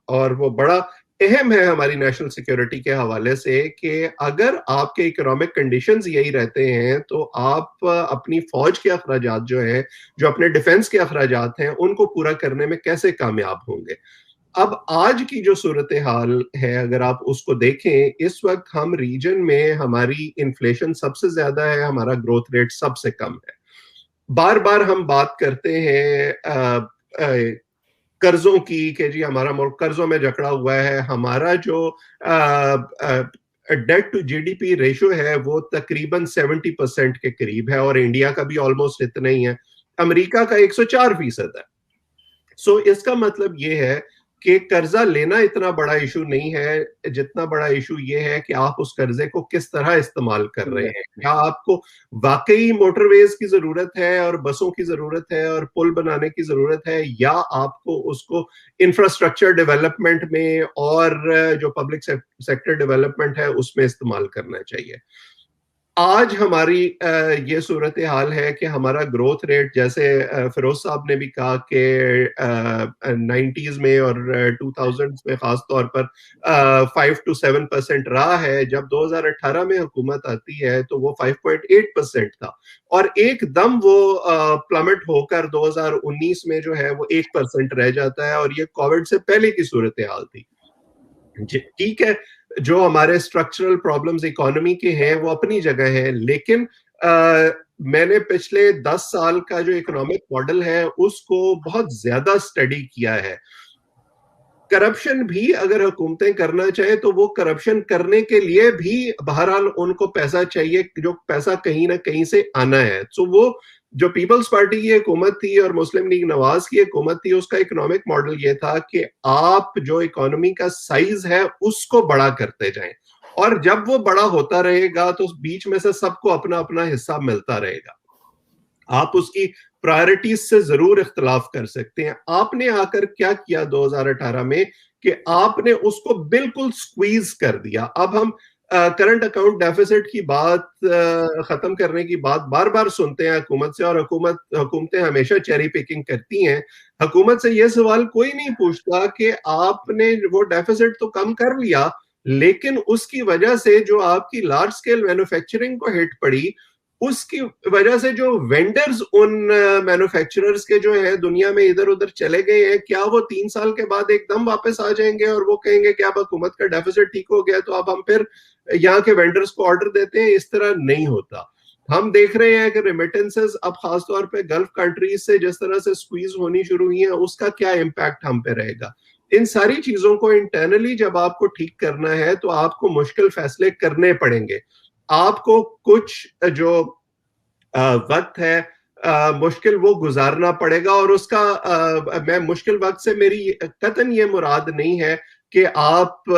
اور وہ بڑا اہم ہے ہماری نیشنل سیکیورٹی کے حوالے سے کہ اگر آپ کے اکنامک کنڈیشنز یہی رہتے ہیں تو آپ اپنی فوج کے اخراجات جو ہیں، جو اپنے ڈیفنس کے اخراجات ہیں، ان کو پورا کرنے میں کیسے کامیاب ہوں گے. اب آج کی جو صورتحال ہے اگر آپ اس کو دیکھیں، اس وقت ہم ریجن میں ہماری انفلیشن سب سے زیادہ ہے، ہمارا گروتھ ریٹ سب سے کم ہے. بار بار ہم بات کرتے ہیں قرضوں کی کہ جی ہمارا ملک قرضوں میں جکڑا ہوا ہے، ہمارا جو debt to G D P ratio ہے وہ تقریباً 70% کے قریب ہے، اور انڈیا کا بھی آلموسٹ اتنا ہی ہے، امریکہ کا 104% ہے. سو اس کا مطلب یہ ہے کہ قرضہ لینا اتنا بڑا ایشو نہیں ہے، جتنا بڑا ایشو یہ ہے کہ آپ اس قرضے کو کس طرح استعمال کر رہے ہیں. کیا آپ کو واقعی موٹر ویز کی ضرورت ہے اور بسوں کی ضرورت ہے اور پل بنانے کی ضرورت ہے، یا آپ کو اس کو انفراسٹرکچر ڈیولپمنٹ میں اور جو پبلک سیکٹر ڈیولپمنٹ ہے اس میں استعمال کرنا چاہیے. آج ہماری یہ صورتحال ہے کہ ہمارا گروتھ ریٹ، جیسے فیروز صاحب نے بھی کہا کہ 90s میں اور 2000s میں خاص طور پر 5 to 7% رہا ہے. جب 2018 میں حکومت آتی ہے تو وہ 5.8% تھا، اور ایک دم وہ پلمٹ ہو کر 2019 میں جو ہے وہ 1% رہ جاتا ہے، اور یہ کووڈ سے پہلے کی صورتحال تھی. ٹھیک ہے، جو ہمارے اسٹرکچرل پرابلمز اکانومی کے ہیں وہ اپنی جگہ ہیں، لیکن میں نے پچھلے 10 سال کا جو اکنامک ماڈل ہے اس کو بہت زیادہ اسٹڈی کیا ہے. کرپشن بھی اگر حکومتیں کرنا چاہیں تو وہ کرپشن کرنے کے لیے بھی بہرحال ان کو پیسہ چاہیے، جو پیسہ کہیں نہ کہیں سے آنا ہے. تو وہ جو پیپلز پارٹی کی حکومت تھی اور مسلم لیگ نواز کی حکومت تھی، اس کا اکنامک ماڈل یہ تھا کہ آپ جو اکانومی کا سائز ہے اس کو بڑا کرتے جائیں، اور جب وہ بڑا ہوتا رہے گا تو بیچ میں سے سب کو اپنا اپنا حصہ ملتا رہے گا. آپ اس کی پرائرٹیز سے ضرور اختلاف کر سکتے ہیں. آپ نے آ کر کیا کیا 2018 میں کہ آپ نے اس کو بالکل سکویز کر دیا. اب ہم کرنٹ اکاؤنٹ ڈیفیسٹ کی بات ختم کرنے کی بات بار بار سنتے ہیں حکومت سے، اور حکومتیں ہمیشہ چیری پیکنگ کرتی ہیں. حکومت سے یہ سوال کوئی نہیں پوچھتا کہ آپ نے وہ ڈیفیسٹ تو کم کر لیا، لیکن اس کی وجہ سے جو آپ کی لارج سکیل مینوفیکچرنگ کو ہٹ پڑی، اس کی وجہ سے جو وینڈرز ان مینوفیکچررز کے جو ہیں دنیا میں ادھر ادھر چلے گئے ہیں، کیا وہ 3 سال کے بعد ایک دم واپس آ جائیں گے اور وہ کہیں گے کہ اب حکومت کا ڈیفیسٹ ٹھیک ہو گیا تو اب ہم پھر یہاں کے وینڈرز کو آرڈر دیتے ہیں؟ اس طرح نہیں ہوتا. ہم دیکھ رہے ہیں کہ ریمیٹنسز اب خاص طور پہ گلف کنٹریز سے جس طرح سے سکویز ہونی شروع ہوئی ہیں، اس کا کیا امپیکٹ ہم پہ رہے گا. ان ساری چیزوں کو انٹرنلی جب آپ کو ٹھیک کرنا ہے تو آپ کو مشکل فیصلے کرنے پڑیں گے. آپ کو کچھ جو وقت ہے مشکل وہ گزارنا پڑے گا، اور اس کا میں مشکل وقت سے میری قطعاً یہ مراد نہیں ہے کہ آپ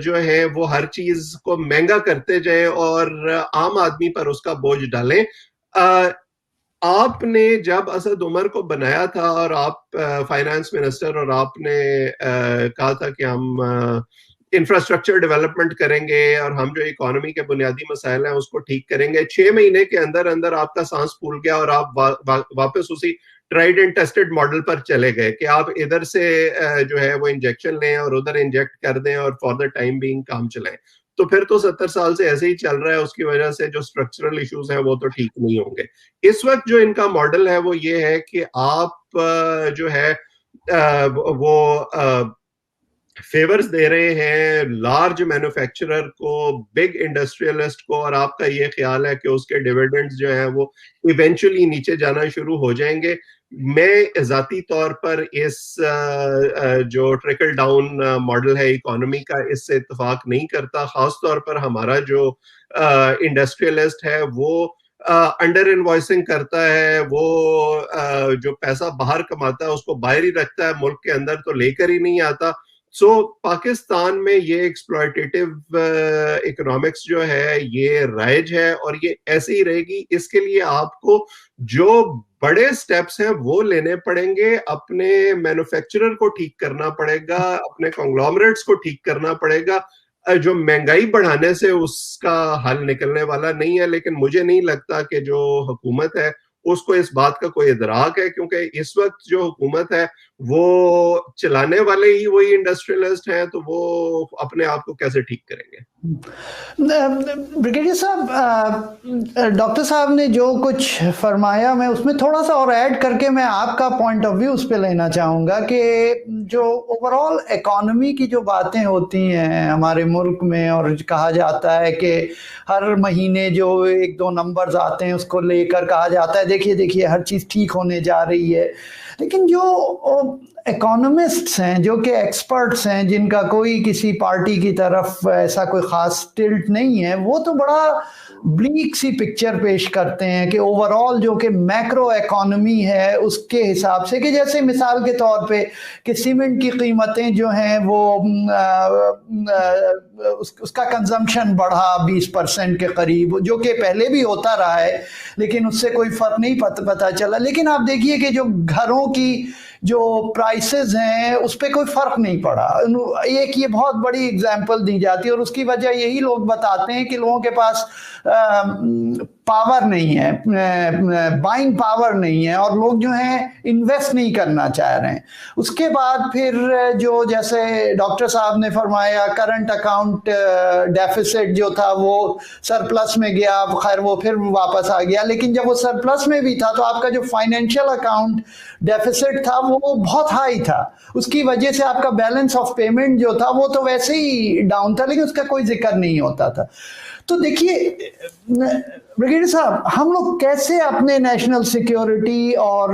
جو ہے وہ ہر چیز کو مہنگا کرتے جائیں اور عام آدمی پر اس کا بوجھ ڈالیں. آپ نے جب اسد عمر کو بنایا تھا اور آپ فائنانس منسٹر اور آپ نے کہا تھا کہ ہم انفراسٹرکچر ڈیولپمنٹ کریں گے اور ہم جو اکانومی کے بنیادی مسائل ہیں اس کو ٹھیک کریں گے, 6 مہینے کے اندر اندر آپ کا سانس پھول گیا اور آپ واپس اسی ٹرائیڈ اینڈ ٹیسٹڈ ماڈل پر چلے گئے کہ آپ ادھر سے جو ہے وہ انجیکشن لیں اور ادھر انجیکٹ کر دیں اور فار دا ٹائم بینگ کام چلائیں. تو پھر تو 70 سال سے ایسے ہی چل رہا ہے, اس کی وجہ سے جو اسٹرکچرل ایشوز ہیں وہ تو ٹھیک نہیں ہوں گے. اس وقت جو ان کا ماڈل ہے وہ یہ ہے کہ آپ جو ہے وہ فیورز دے رہے ہیں لارج مینوفیکچرر کو, بگ انڈسٹریلسٹ کو, اور آپ کا یہ خیال ہے کہ اس کے ڈیویڈنڈز جو ہیں وہ ایونچولی نیچے جانا شروع ہو جائیں گے. میں ذاتی طور پر اس جو ٹریکل ڈاؤن ماڈل ہے اکانومی کا, اس سے اتفاق نہیں کرتا. خاص طور پر ہمارا جو انڈسٹریلسٹ ہے وہ انڈر انوائسنگ کرتا ہے, وہ جو پیسہ باہر کماتا ہے اس کو باہر ہی رکھتا ہے, ملک کے اندر تو لے کر ہی نہیں آتا. سو پاکستان میں یہ ایکسپلوئٹیٹو اکنامکس جو ہے یہ رائج ہے اور یہ ایسے ہی رہے گی. اس کے لیے آپ کو جو بڑے سٹیپس ہیں وہ لینے پڑیں گے, اپنے مینوفیکچرر کو ٹھیک کرنا پڑے گا, اپنے کنگلومریٹس کو ٹھیک کرنا پڑے گا. جو مہنگائی بڑھانے سے اس کا حل نکلنے والا نہیں ہے, لیکن مجھے نہیں لگتا کہ جو حکومت ہے اس کو اس بات کا کوئی ادراک ہے, کیونکہ اس وقت جو حکومت ہے وہ چلانے والے ہی وہی انڈسٹریلسٹ ہیں, تو وہ اپنے آپ کو کیسے ٹھیک کریں گے. بریگیڈیئر صاحب, ڈاکٹر صاحب نے جو کچھ فرمایا میں اس میں تھوڑا سا اور ایڈ کر کے میں آپ کا پوائنٹ آف ویو اس پہ لینا چاہوں گا کہ جو اوور آل اکانومی کی جو باتیں ہوتی ہیں ہمارے ملک میں, اور کہا جاتا ہے کہ ہر مہینے جو 1-2 نمبرز آتے ہیں اس کو لے کر کہا جاتا ہے دیکھیے ہر چیز ٹھیک ہونے جا رہی ہے, لیکن جو اکانومسٹس ہیں, جو کہ ایکسپرٹس ہیں, جن کا کوئی کسی پارٹی کی طرف ایسا کوئی خاص ٹلٹ نہیں ہے, وہ تو بڑا بلیک سی پکچر پیش کرتے ہیں کہ اوور آل جو کہ میکرو اکانومی ہے اس کے حساب سے, کہ جیسے مثال کے طور پہ کہ سیمنٹ کی قیمتیں جو ہیں وہ اس کا کنزمپشن بڑھا 20% کے قریب, جو کہ پہلے بھی ہوتا رہا ہے لیکن اس سے کوئی فرق نہیں پتہ چلا. لیکن آپ دیکھیے کہ جو گھروں کی جو پرائسز ہیں اس پہ کوئی فرق نہیں پڑا. ایک یہ بہت بڑی اگزامپل دی جاتی ہے, اور اس کی وجہ یہی لوگ بتاتے ہیں کہ لوگوں کے پاس پاور نہیں ہے, بائنگ پاور نہیں ہے, اور لوگ جو ہیں انویسٹ نہیں کرنا چاہ رہے ہیں. اس کے بعد پھر جو جیسے ڈاکٹر صاحب نے فرمایا کرنٹ اکاؤنٹ ڈیفیسٹ جو تھا وہ سرپلس میں گیا, خیر وہ پھر واپس آ گیا, لیکن جب وہ سرپلس میں بھی تھا تو آپ کا جو فائنینشیل اکاؤنٹ ڈیفیسٹ تھا وہ بہت ہائی تھا, اس کی وجہ سے آپ کا بیلنس آف پیمنٹ جو تھا وہ تو ویسے ہی ڈاؤن تھا, لیکن اس کا کوئی ذکر نہیں ہوتا تھا. تو دیکھیے بریگیڈیئر صاحب, ہم لوگ کیسے اپنے نیشنل سیکیورٹی اور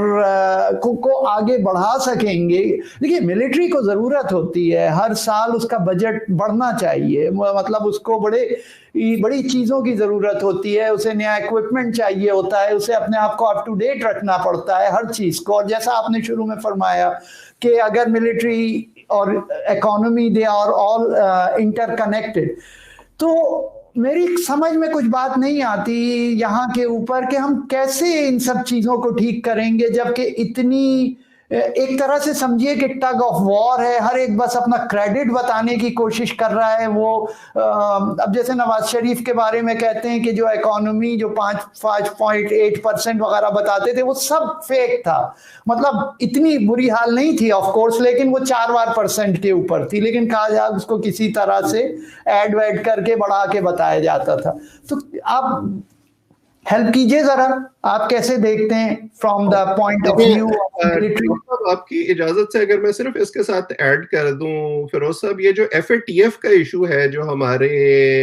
کو آگے بڑھا سکیں گے؟ دیکھیے ملٹری کو ضرورت ہوتی ہے, ہر سال اس کا بجٹ بڑھنا چاہیے, مطلب اس کو بڑی چیزوں کی ضرورت ہوتی ہے, اسے نیا ایکوپمنٹ چاہیے ہوتا ہے, اسے اپنے آپ کو اپ ٹو ڈیٹ رکھنا پڑتا ہے ہر چیز کو. اور جیسا آپ نے شروع میں فرمایا کہ اگر ملٹری اور economy they are all interconnected, تو میری سمجھ میں کچھ بات نہیں آتی یہاں کے اوپر کہ ہم کیسے ان سب چیزوں کو ٹھیک کریں گے, جبکہ اتنی ایک طرح سے سمجھیے کہ ٹگ آف وار ہے, ہر ایک بس اپنا کریڈٹ بتانے کی کوشش کر رہا ہے. وہ اب جیسے نواز شریف کے بارے میں کہتے ہیں کہ جو اکانومی جو 5.8% وغیرہ بتاتے تھے وہ سب فیک تھا, مطلب اتنی بری حال نہیں تھی آف کورس, لیکن وہ 4% کے اوپر تھی, لیکن کہا جائے اس کو کسی طرح سے ایڈ ویڈ کر کے بڑھا کے بتایا جاتا تھا. تو آپ ہیلپ کیجئے ذرا, آپ کیسے دیکھتے ہیں from the point of view of military? آپ کی اجازت سے اگر میں صرف اس کے ساتھ ایڈ کر دوں فیروز صاحب, یہ جو ایف اے ٹی ایف کا ایشو ہے جو ہمارے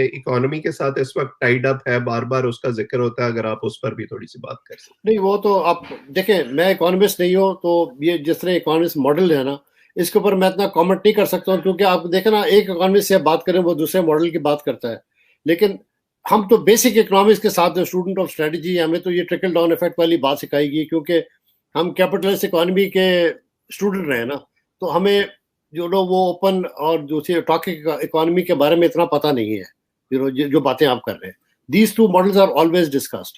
اکانومی کے ساتھ اس وقت ٹائیڈ اپ ہے, بار بار اس کا ذکر ہوتا ہے, اگر آپ اس پر بھی تھوڑی سی بات کر سکتے. نہیں وہ تو آپ دیکھیں, میں اکانومسٹ نہیں ہوں, تو یہ جس طرح اکانومسٹ ماڈل ہے نا, اس کے اوپر میں اتنا کامنٹ نہیں کر سکتا ہوں, کیونکہ آپ دیکھیں نا ایک اکانومسٹ سے بات کریں وہ دوسرے ماڈل کی بات کرتا ہے, لیکن ہم تو بیسک اکنامکس کے ساتھ اسٹوڈنٹ آف اسٹریٹجی, ہمیں تو یہ ٹرکل ڈاؤن افیکٹ والی بات سکھائی گئی, کیونکہ ہم کیپٹلسٹ اکانومی کے اسٹوڈنٹ رہے نا, تو ہمیں جو لوگ وہ اوپن اور دوسری ٹاکنگ اکانومی کے بارے میں اتنا پتہ نہیں ہے, جو باتیں آپ کر رہے ہیں. These two models are always discussed.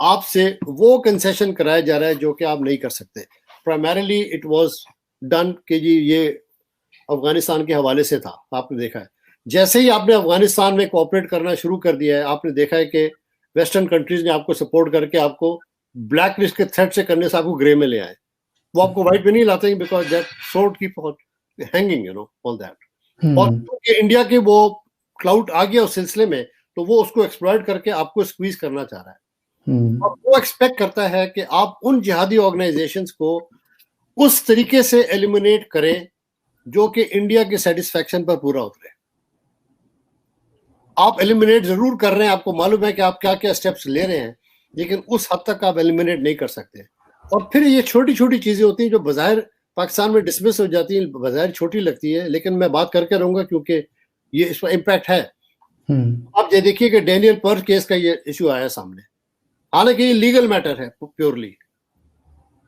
آپ سے وہ کنسیشن کرایا جا رہا ہے جو کہ آپ نہیں کر سکتے. پرائمریلی اٹ واز ڈن کہ جی یہ افغانستان کے حوالے سے تھا. آپ نے دیکھا ہے جیسے ہی آپ نے افغانستان میں کوآپریٹ کرنا شروع کر دیا ہے, آپ نے دیکھا ہے کہ ویسٹرن کنٹریز نے آپ کو سپورٹ کر کے آپ کو بلیک لسٹ کے تھریٹ سے کرنے سے آپ کو گرے میں لے آئے. وہ آپ کو وائٹ میں نہیں لاتے because that sort keep hanging you know all that. اور کیونکہ انڈیا کے وہ کلاؤڈ آ گیا اس سلسلے میں, تو وہ اس کو ایکسپلائٹ کر کے آپ کو اسکویز کرنا چاہ رہا ہے. اور وہ ایکسپیکٹ کرتا ہے کہ آپ ان جہادی آرگنائزیشنز کو اس طریقے سے ایلیمینیٹ کریں جو کہ انڈیا کے سیٹسفیکشن پر پورا اترے. آپ ایلیمینیٹ ضرور کر رہے ہیں, آپ کو معلوم ہے کہ آپ کیا کیا اسٹیپس لے رہے ہیں, لیکن اس حد تک آپ ایلیمینیٹ نہیں کر سکتے. اور پھر یہ چھوٹی چھوٹی چیزیں ہوتی ہیں جو بظاہر پاکستان میں ڈسمس ہو جاتی ہیں, بظاہر چھوٹی لگتی ہے, لیکن میں بات کر کے رہوں گا کیونکہ یہ اس پر امپیکٹ ہے. آپ یہ دیکھیے کہ ڈینیل پرل کیس کا یہ ایشو آیا سامنے, حالانکہ یہ لیگل میٹر ہے پیورلی,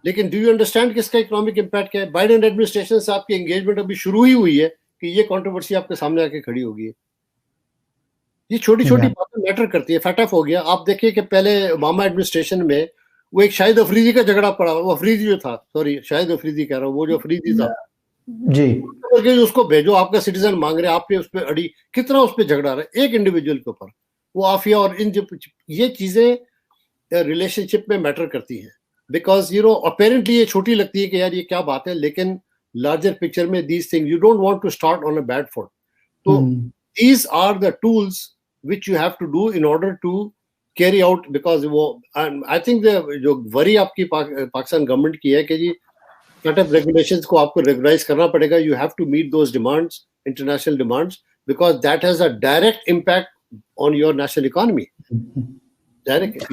لیکن ڈو یو انڈرسٹینڈ کہ اس کا اکنامک امپیکٹ کیا ہے؟ بائیڈن ایڈمنسٹریشن سے آپ کی انگیجمنٹ ابھی شروع ہی ہوئی ہے کہ یہ کنٹروورسی آپ کے سامنے آ کے کھڑی ہوگی. یہ چھوٹی چھوٹی باتیں میٹر کرتی ہے. فیٹف ہو گیا. آپ دیکھیے کہ پہلے اوباما ایڈمنسٹریشن میں وہ ایک شاہد افریدی کا جھگڑا پڑا, وہ افریدی جو تھا, سوری شاہد افریدی کہہ رہا ہوں, وہ جو افریدی تھا جی, اس کو بھیجو, آپ کا سٹیزن مانگ رہے, آپ نے اس پہ اڑی, کتنا اس پہ جھگڑا رہا ہے ایک انڈیویجول کے اوپر. وہ آفیہ اور ان یہ چیزیں ریلیشن شپ میں میٹر کرتی ہیں, بیکاز یو نو اپیرنٹلی یہ چھوٹی لگتی ہے کہ یار یہ کیا بات ہے, لیکن لارجر پکچر میں these thing you don't want to start on a bad foot. تو these are the tools which you have to do in order to carry out, because وہ I think جو وری آپ کی پاکستان گورنمنٹ کی ہے کہ جی سیٹ آف ریگولیشنز کو آپ کو ریگولائز کرنا پڑے گا. you have to meet those demands, international demands, because that has a direct impact on your national economy. Direct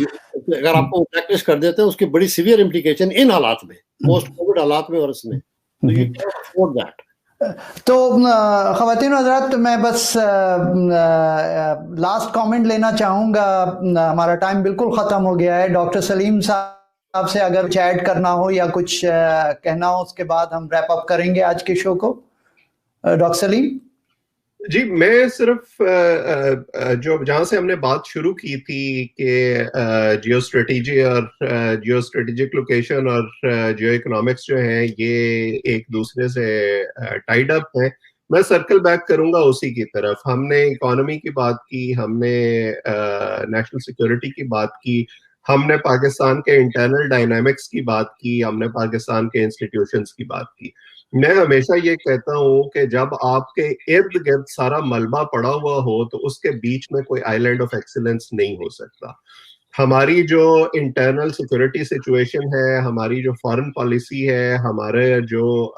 اگر آپ کو پریکٹس کر دیتے ہیں اس کی بڑی سیویئر امپلیکیشن ان حالات میں, پوسٹ کووڈ حالات میں, اور اس میں تو you can't afford that. تو خواتین و حضرات, میں بس لاسٹ کامنٹ لینا چاہوں گا, ہمارا ٹائم بالکل ختم ہو گیا ہے. ڈاکٹر سلیم صاحب سے اگر کچھ ایڈ کرنا ہو یا کچھ کہنا ہو, اس کے بعد ہم ریپ اپ کریں گے آج کے شو کو. ڈاکٹر سلیم جی, میں صرف جو جہاں سے ہم نے بات شروع کی تھی کہ جیو اسٹریٹجی اور جیو اسٹریٹجک لوکیشن اور جیو اکنامکس جو ہیں یہ ایک دوسرے سے ٹائڈ اپ ہیں, میں سرکل بیک کروں گا اسی کی طرف. ہم نے اکانومی کی بات کی, ہم نے نیشنل سیکورٹی کی بات کی, ہم نے پاکستان کے انٹرنل ڈائنامکس کی بات کی, ہم نے پاکستان کے انسٹیٹیوشنز کی بات کی. میں ہمیشہ یہ کہتا ہوں کہ جب آپ کے ارد گرد سارا ملبہ پڑا ہوا ہو تو اس کے بیچ میں کوئی آئی لینڈ آف ایکسیلنس نہیں ہو سکتا. ہماری جو انٹرنل سیکورٹی سچویشن ہے, ہماری جو فارن پالیسی ہے, ہمارے جو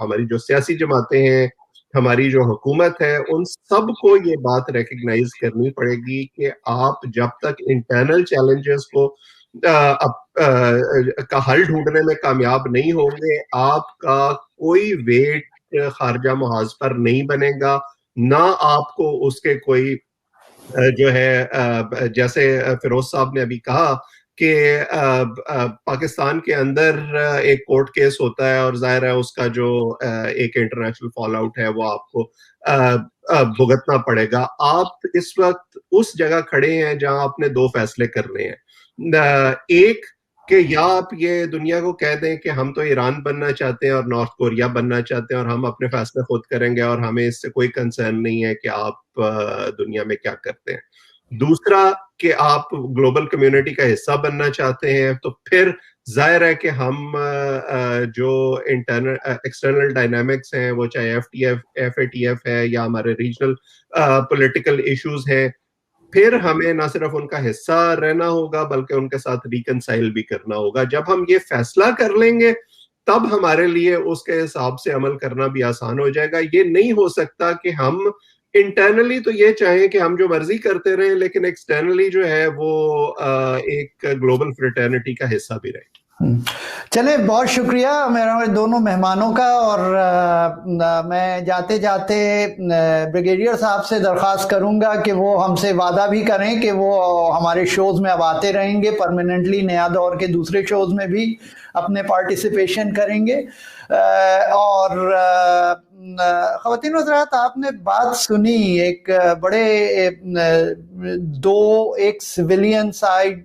ہماری جو سیاسی جماعتیں ہیں, ہماری جو حکومت ہے, ان سب کو یہ بات ریکگنائز کرنی پڑے گی کہ آپ جب تک انٹرنل چیلنجز کو کا حل ڈھونڈنے میں کامیاب نہیں ہوں گے, آپ کا کوئی ویٹ خارجہ محاذ پر نہیں بنے گا, نہ آپ کو اس کے کوئی جو ہے جیسے فیروز صاحب نے ابھی کہا کہ پاکستان کے اندر ایک کورٹ کیس ہوتا ہے اور ظاہر ہے اس کا جو ایک انٹرنیشنل فال آؤٹ ہے وہ آپ کو بھگتنا پڑے گا. آپ اس وقت اس جگہ کھڑے ہیں جہاں آپ نے دو فیصلے کرنے ہیں. ایک کہ یا آپ یہ دنیا کو کہہ دیں کہ ہم تو ایران بننا چاہتے ہیں اور نارتھ کوریا بننا چاہتے ہیں اور ہم اپنے فیصلے خود کریں گے اور ہمیں اس سے کوئی کنسرن نہیں ہے کہ آپ دنیا میں کیا کرتے ہیں. دوسرا کہ آپ گلوبل کمیونٹی کا حصہ بننا چاہتے ہیں, تو پھر ظاہر ہے کہ ہم جو انٹرنل ایکسٹرنل ڈائنامکس ہیں, وہ چاہے ایف اے ٹی ایف ہے یا ہمارے ریجنل پولیٹیکل ایشوز ہیں, پھر ہمیں نہ صرف ان کا حصہ رہنا ہوگا بلکہ ان کے ساتھ ریکنسائل بھی کرنا ہوگا. جب ہم یہ فیصلہ کر لیں گے تب ہمارے لیے اس کے حساب سے عمل کرنا بھی آسان ہو جائے گا. یہ نہیں ہو سکتا کہ ہم انٹرنلی تو یہ چاہیں کہ ہم جو مرضی کرتے رہیں لیکن ایکسٹرنلی جو ہے وہ ایک گلوبل فریٹرنٹی کا حصہ بھی رہے. چلیں, بہت شکریہ میرے دونوں مہمانوں کا, اور میں جاتے جاتے بریگیڈیئر صاحب سے درخواست کروں گا کہ وہ ہم سے وعدہ بھی کریں کہ وہ ہمارے شوز میں اب آتے رہیں گے پرماننٹلی, نیا دور کے دوسرے شوز میں بھی اپنے پارٹیسپیشن کریں گے. اور خواتین و حضرات, آپ نے بات سنی ایک بڑے دو, ایک civilian side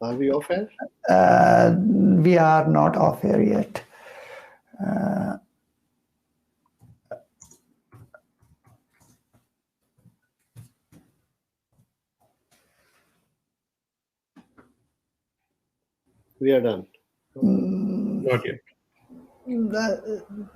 Are we off air? We are not off air yet. We are done. Not yet.